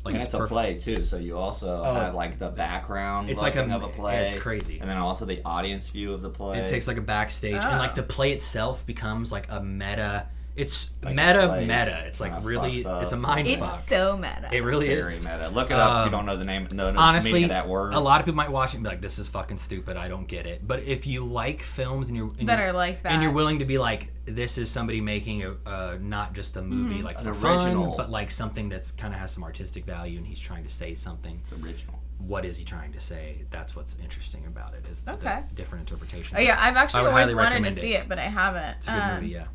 Like, And it's a play too, so you also have like the background It's like of a play. It's crazy. And then also the audience view of the play. It takes like a backstage, and like the play itself becomes like a meta. It's Like meta. It's like kinda really, fucks up. it's a mind It's fuck. so meta. It really very is. meta. Look it up if you don't know the name. No, Honestly, meaning of that word. a lot of people might watch it and be like, "This is fucking stupid. I don't get it." But if you like films and that are like that. and you're willing to be like, "This is somebody making a not just a movie like An for original. fun, but like something that's kind of has some artistic value, and he's trying to say something." It's original. What is he trying to say? That's what's interesting about it. Is Okay. the different interpretations. Oh, yeah, I've actually I would always highly wanted to recommend see it, but I haven't. It's a good movie. Yeah.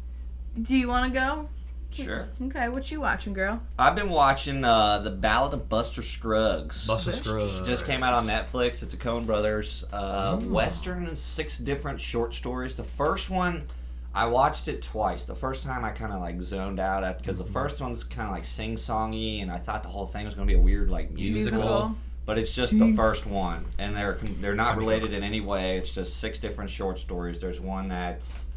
Do you want to go? Sure. Okay, what you watching, girl? I've been watching The Ballad of Buster Scruggs. Buster Scruggs. Just came out on Netflix. It's a Coen Brothers Western and 6 different short stories. The first one, I watched it twice. The first time I kind of like zoned out because the first one's kind of like sing-songy, and I thought the whole thing was going to be a weird like musical. But it's just the first one, and they're not related in any way. It's just 6 different short stories. There's one that's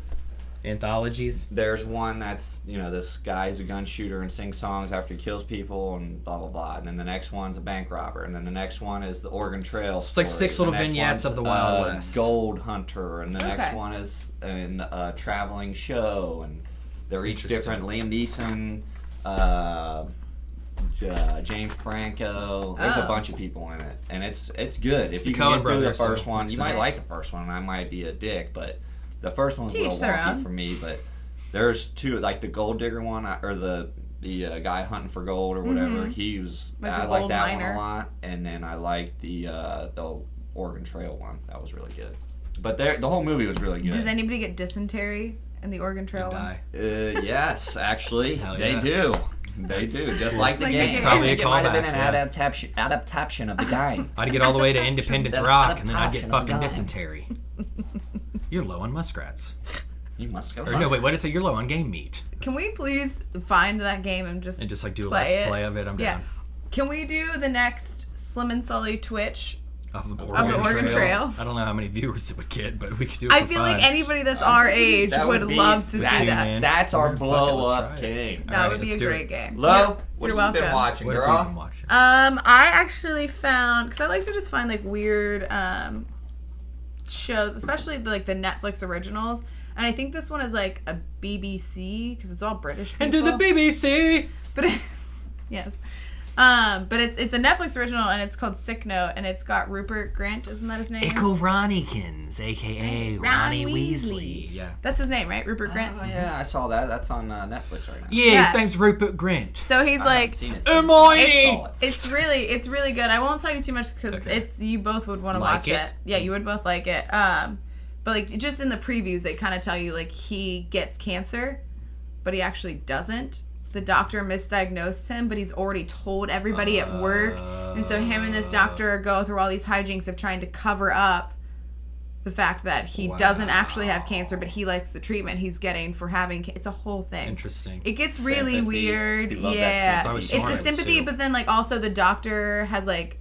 Anthologies. this guy who's a gun shooter and sings songs after he kills people and blah blah blah. And then the next one's a bank robber, and then the next one is the Oregon Trail. It's like 6 little vignettes of the Wild West. Gold Hunter, and the next Okay. one is a traveling show, and they're each different. Liam Neeson, James Franco. There's a bunch of people in it, and it's good. If the you can get Coen through the brothers, so first one, makes you might sense. like the first one. And I might be a dick, but the first one's a Teach little their wonky own. for me. But there's 2, like the Gold Digger one, or the guy hunting for gold or whatever. He was. Like I the like gold that miner. one a lot, and then I liked the Oregon Trail one. That was really good. But the whole movie was really good. Does anybody get dysentery in the Oregon Trail one? Die. Yes, actually, Hell they yeah. do. They do, just like the Like game. the game. Probably a It might have been callback, an yeah. adaptation of the game. I'd get all the way to Independence Rock, and then I'd get Adaptation of fucking the guy. dysentery. You're low on muskrats. You must go. Or no, wait, what did it say? You're low on game meat. Can we please find that game and just And just like do a play let's it? play of it. I'm Yeah. down. Can we do the next Slim and Sully Twitch? Of the Oregon Trail. I don't know how many viewers it would get, but we could do it I for feel fun. like anybody that's our age That would be- love to see that's- that. in. That's our Yeah, fuck it, blow let's up try it. game. That Alright, would be let's a do great it. game. Lo, Yep. what You're have you been welcome. watching, What have you been girl? watching? I actually found, because I like to just find like weird shows, especially the Netflix originals. And I think this one is like a BBC because it's all British people. And do the BBC. But yes, but it's a Netflix original and it's called Sick Note and it's got Rupert Grint, isn't that his name? Echo Ronnikins, aka Ronnie Weasley. Yeah. That's his name, right? Rupert Grint. Oh yeah, I saw that. That's on Netflix right now. Yeah, Yeah. his name's Rupert Grint. So he's I like, haven't seen it. Hermione! I saw it. it's really good. I won't tell you too much because Okay. you both would want to Like watch it? it. Yeah, you would both like it. But like just in the previews, they kind of tell you like he gets cancer, but he actually doesn't. The doctor misdiagnosed him, but he's already told everybody at work, and so him and this doctor go through all these hijinks of trying to cover up the fact that he doesn't actually have cancer, but he likes the treatment he's getting for having. It's a whole thing. Interesting. It gets really Sympathy. weird. You love that Yeah. sympathy. I was It's smart, a I would sympathy, sue. but then like also the doctor has like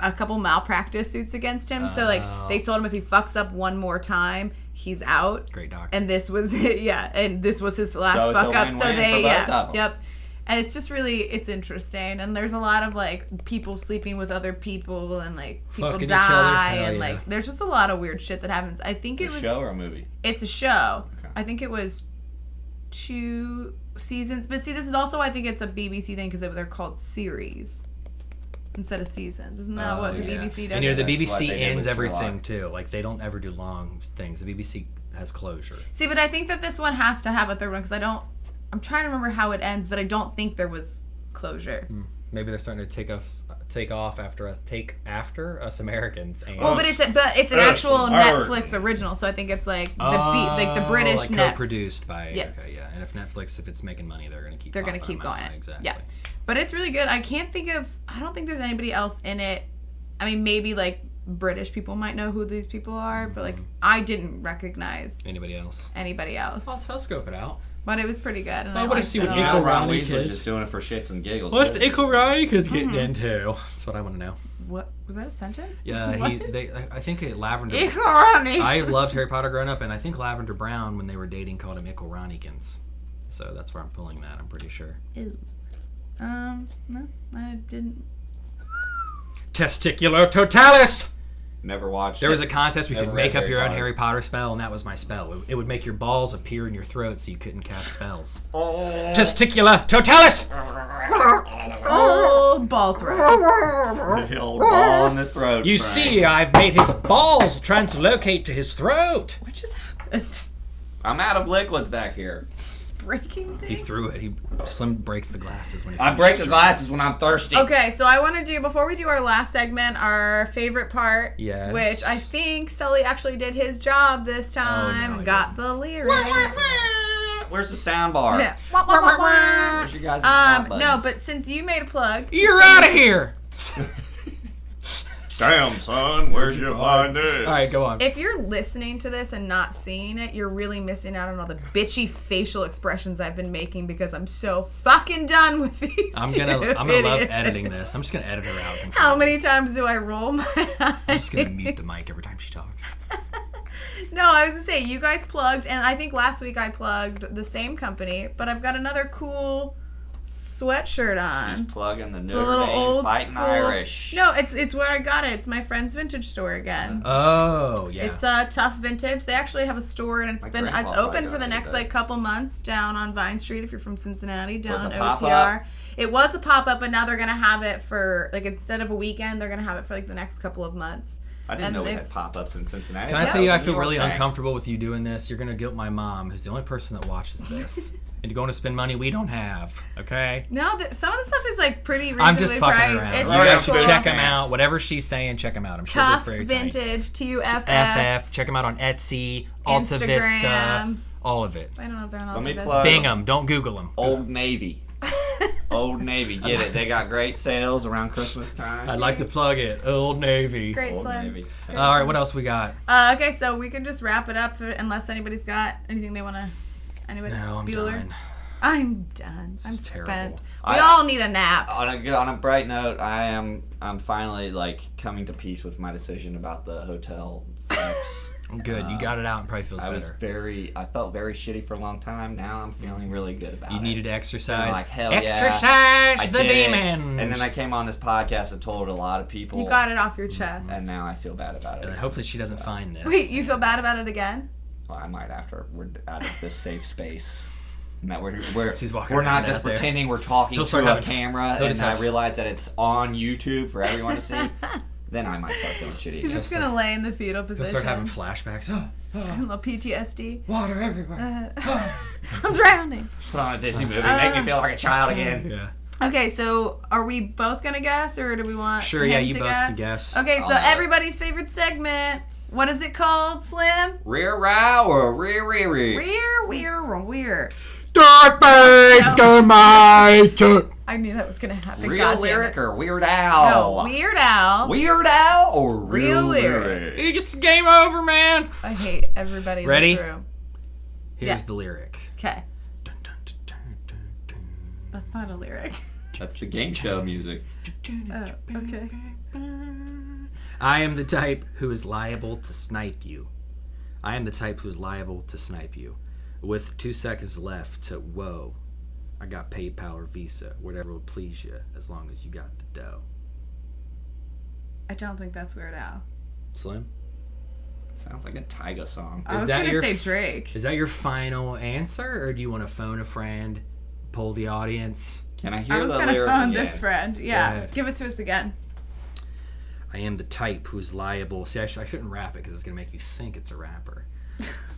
a couple malpractice suits against him. So like they told him if he fucks up one more time, he's out. Great doctor. And this was and this was his last So it's a fuck up. So win-win they for both of 'em. yep. And it's just really it's interesting. And there's a lot of like people sleeping with other people and like people Fucking each other. die Hell and yeah. like there's just a lot of weird shit that happens. I think it A was show or a movie? it's a show. Okay. I think it was 2 seasons. But see, this is also, I think it's a BBC thing because they're called series instead of seasons. Isn't that what the yeah. BBC does? And you know, the That's what BBC they did ends with everything Sherlock. too. Like they don't ever do long things. The BBC has closure. See, but I think that this one has to have a third one because I'm trying to remember how it ends, but I don't think there was closure. Maybe they're starting to take after us Americans. And Well, but it's an actual Netflix original, so I think it's like the British like co-produced by. Yes. Okay, yeah. And if Netflix, if it's making money, they're gonna keep. They're gonna keep going. Exactly. Yeah, but it's really good. I don't think there's anybody else in it. I mean, maybe like British people might know who these people are, but like I didn't recognize anybody else. I'll scope it out. But it was pretty good. And I want to see what Ron Ronnie Weasley's kids just doing it for shits and giggles. What's the Ickle Ronnie kids getting into? That's what I want to know. What was that a sentence? Yeah, I think Lavender. Ronnie. I loved Harry Potter growing up, and I think Lavender Brown, when they were dating, called him Ickle Ronniekins. So that's where I'm pulling that. I'm pretty sure. Ew. No, I didn't. Testicular totalis. Never watched. There was a contest. We could Never make read up your own Harry Harry Potter spell, and that was my spell. It would make your balls appear in your throat, so you couldn't cast spells. Testicular totalis. Oh, ball throat. The old ball in the throat. You Frank. see, I've made his balls translocate to his throat. What just happened? I'm out of liquids back here. Just breaking things. He threw it. Slim breaks the glasses when he. I break the glasses when I'm thirsty. Okay, so I want to do, before we do our last segment, our favorite part. Yes. Which I think Sully actually did his job this time. no, he got the lyrics. Where's the sound bar? Yeah. Wah, wah, wah, wah. Where's your guys' No, but since you made a plug. You're out of here. Damn, son, where'd you find this? All right, go on. If you're listening to this and not seeing it, you're really missing out on all the bitchy facial expressions I've been making because I'm so fucking done with these. I'm gonna love idiots. editing this. I'm just gonna edit her out. How many times do I roll my eyes? I'm just gonna mute the mic every time she talks. No, I was gonna say you guys plugged, and I think last week I plugged the same company, but I've got another cool sweatshirt on. She's plugging the It's a Notre little Dame old Fighting school. Irish. No, it's where I got it. It's my friend's vintage store again. Oh yeah. It's Tough Vintage. They actually have a store, and My it's grandpa open probably for the got next it. like couple months down on Vine Street if you're from Cincinnati, down So it's on a OTR. pop-up? It was a pop up, but now they're gonna have it for like instead of a weekend, they're gonna have it for like the next couple of months. I didn't And know we they've- had pop-ups in Cincinnati. Can I That tell you, was I a New feel York really thing. uncomfortable with you doing this. You're gonna guilt my mom, who's the only person that watches this, into going to spend money we don't have. Okay. No, some of the stuff is like pretty reasonably I'm just fucking priced. around. It's You really guys should cool. check them out. Whatever she's saying, check them out. I'm sure Tough they're very tight. Vintage, TUFF. FF. Check them out on Etsy, Alta Vista, Instagram. all of it. I don't know if they're on Let Alta me Vista. plug- Bing them. Don't Google them. Old Navy. Old Navy, get it. They got great sales around Christmas time. I'd like to plug it. Old Navy. Great Old Slim. Navy. All right, what else we got? Okay, so we can just wrap it up unless anybody's got anything they want to. Anybody? No, I'm Bueller? done. I'm done. I'm is spent. terrible. We all need a nap. On a bright note, I'm finally like coming to peace with my decision about the hotel sex. I'm good. You got it out and probably feels better. I felt very shitty for a long time. Now I'm feeling really good about it. You needed to exercise. Like, hell yeah. Exercise I the did it. demons. And then I came on this podcast and told a lot of people. You got it off your chest. And now I feel bad about it. And hopefully she doesn't find this. Wait, you feel bad about it again? Well, I might after we're out of this safe space. And that we're He's walking not around just out there. pretending we're talking He'll to start a having- camera, he'll and just I have- realize that it's on YouTube for everyone to see. Then I might start feeling shitty. You're again. just gonna lay in the fetal He'll position. start having flashbacks. Oh, a little PTSD. water everywhere. I'm drowning. Put on a Disney movie, make me feel like a child again. Yeah. Okay, so are we both gonna guess, or do we want Sure, him yeah, you to both guess? can guess. Okay, so I'll do it. everybody's favorite segment. What is it called, Slim? Rear row or rear. Weir. Dark Dynamite! I knew that was gonna happen. Real God damn lyric it. or Weird Owl? No, Weird Owl. Weird Owl or Real lyric. lyric? It's game over, man. I hate everybody in Ready? this room. Here's Yeah. the lyric. Okay, Dun, dun, dun, dun, dun, dun. that's not a lyric. That's the game show music. Oh, okay. I am the type who is liable to snipe you. I am the type who is liable to snipe you. With 2 seconds left to whoa, I got PayPal or Visa, whatever will please you, as long as you got the dough. I don't think that's Weird Owl. Slim? Sounds like a Tyga song. I was that gonna your say f- Drake. Is that your final answer, or do you want to phone a friend, poll the audience? Can I hear I was the gonna lyric phone again? this friend. Yeah, ahead. give it to us again. I am the type who's liable. See, I shouldn't rap it because it's going to make you think it's a rapper.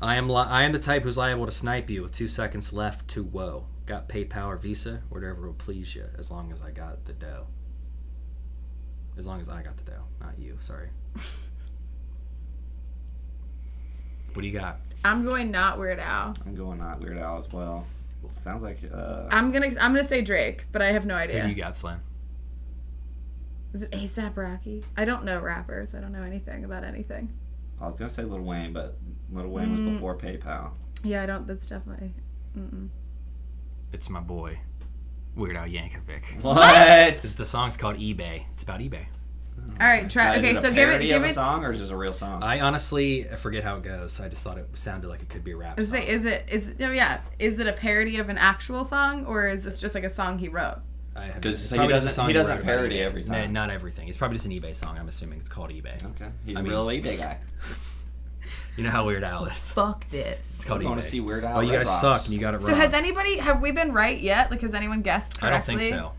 I am the type who's liable to snipe you with 2 seconds left to whoa. Got PayPal or Visa, whatever will please you, as long as I got the dough. As long as I got the dough, not you. Sorry. What do you got? I'm going not Weird Al. I'm going not Weird Al as well. Sounds like I'm gonna say Drake, but I have no idea. Who do you got, Slim? Is it A$AP Rocky? I don't know rappers. I don't know anything about anything. I was gonna say Lil Wayne, but Lil Wayne was before PayPal. Yeah, I don't. That's definitely. It's my boy, Weird Al Yankovic. What? The song's called eBay. It's about eBay. All right, try. Is Okay, it so a give parody it. of a song, or is this a real song? I honestly forget how it goes. I just thought it sounded like it could be a rap song. Is it a parody of an actual song, or is this just like a song he wrote? Because he doesn't parody everything. No, not everything. It's probably just an eBay song. I'm assuming it's called eBay. Okay, he's a real eBay guy. You know how Weird Al is. Fuck this. It's called I want eBay. to see Weird Al. Well, you guys Redbox. suck and you got it wrong. So have we been right yet? Like, has anyone guessed correctly? I don't think so.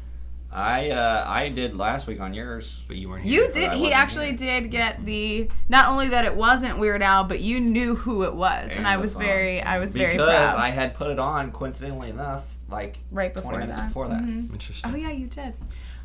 I did last week on yours. But you weren't here. You did. He actually did get the. Not only that it wasn't Weird Al, but you knew who it was, and I was very because proud. I had put it on coincidentally enough, like Right before 20 minutes that. before that. Interesting. Oh yeah, you did.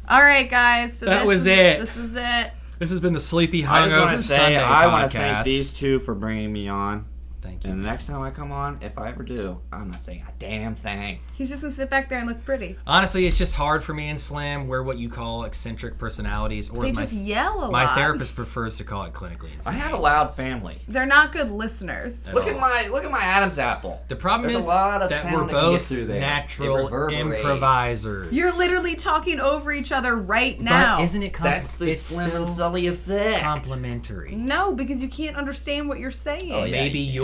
All right, guys. So That this was it. This is it. This has been the Sleepy I just want Hungover to Sunday say I podcast. want to thank these two for bringing me on. Thank you. And the next time I come on, if I ever do, I'm not saying a damn thing. He's just gonna sit back there and look pretty. Honestly, it's just hard for me and Slim. We're what you call eccentric personalities, or They as just yell a lot. my therapist prefers to call it clinically insane. I have a loud family. They're not good listeners. At Look all. at my Adam's apple. The problem There's is a lot of that sound we're that can get both through there. It natural reverberates. improvisers. You're literally talking over each other right now. But isn't it That's the it's Slim and still Sully effect. complimentary. No, because you can't understand what you're saying. Oh, yeah. Maybe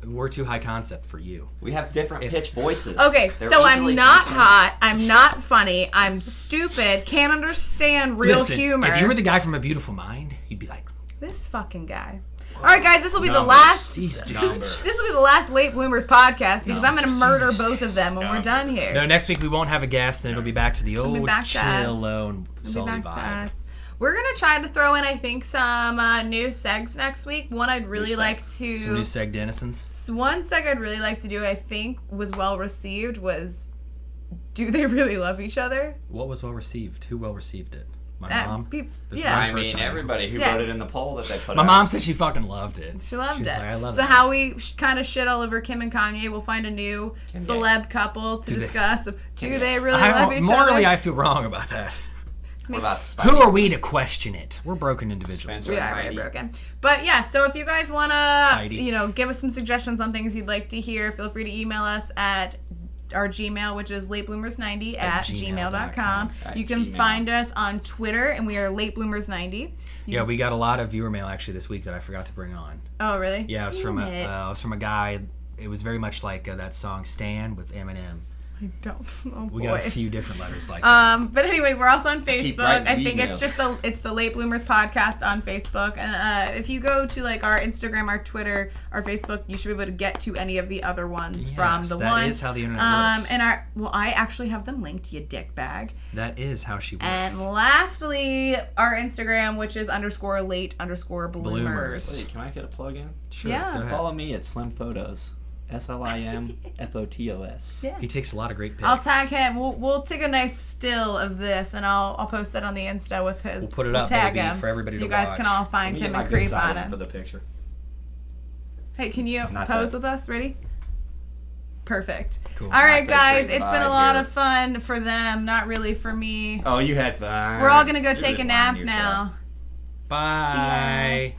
we're too high concept for you. We have different pitch voices. Okay, They're so I'm easily not confused. hot, I'm not funny, I'm stupid, can't understand real Listen, humor. if you were the guy from A Beautiful Mind, you'd be like, This fucking guy. All right, guys, this will be the Numbers. last. These This numbers. will be the last Late Bloomers podcast because I'm gonna murder Jesus. both of them when we're done here. no, next week we won't have a guest, and it'll be back to the be old back to us. chill, lone, We'll be Sully back to vibe. us. We're gonna try to throw in, I think, some new segs next week. One I'd really like to. Some new seg denizens. One seg I'd really like to do, I think, was well received. Was, do they really love each other? What was well received? Who well received it? My Uh, mom. peop- There's yeah. one I mean, person everybody who Yeah. voted in the poll that they put My out. mom said she fucking loved it. She loved was it. Like, I love so it. how we kind of shit all over Kim and Kanye, we'll find a new celeb couple to Do they- discuss. Do they- they really love each morally, other? I feel wrong about that. What about Who are we to question it? We're broken individuals. Spencer. We are very broken. But yeah, so if you guys want to, Spidey. give us some suggestions on things you'd like to hear, feel free to email us at our Gmail, which is latebloomers90 at gmail.com. At You can Gmail. find us on Twitter, and we are latebloomers90. Yeah, we got a lot of viewer mail actually this week that I forgot to bring on. Oh, really? Yeah, it was from Damn it. it was from a guy. It was very much like that song "Stand" with Eminem. I don't. Oh, We boy. got a few different letters like that. But anyway, we're also on keep Facebook. writing I think it's emails. just the Late Bloomers podcast on Facebook. And if you go to like our Instagram, our Twitter, our Facebook, you should be able to get to any of the other ones from Yes, the that one. is how the internet works. And I actually have them linked, you dickbag. That is how she works. And lastly, our Instagram, which is _late_bloomers. Wait, can I get a plug in? Sure, yeah. go ahead. Follow me at Slim Photos. SLIMFOTOS. Yeah. He takes a lot of great pics. I'll tag him. We'll take a nice still of this, and I'll post that on the Insta with his. We'll put it we'll up, tag baby, him, for everybody so to you guys watch. can all Let find me him get my and good creep side on in him. for the picture. Hey, can you Not pose that. with us? Ready? Perfect. Cool. All right, Not that guys. great It's been a vibe lot here. of fun for them, not really for me. Oh, you had fun. We're all gonna go You're take a just nap lying to yourself. now. Bye.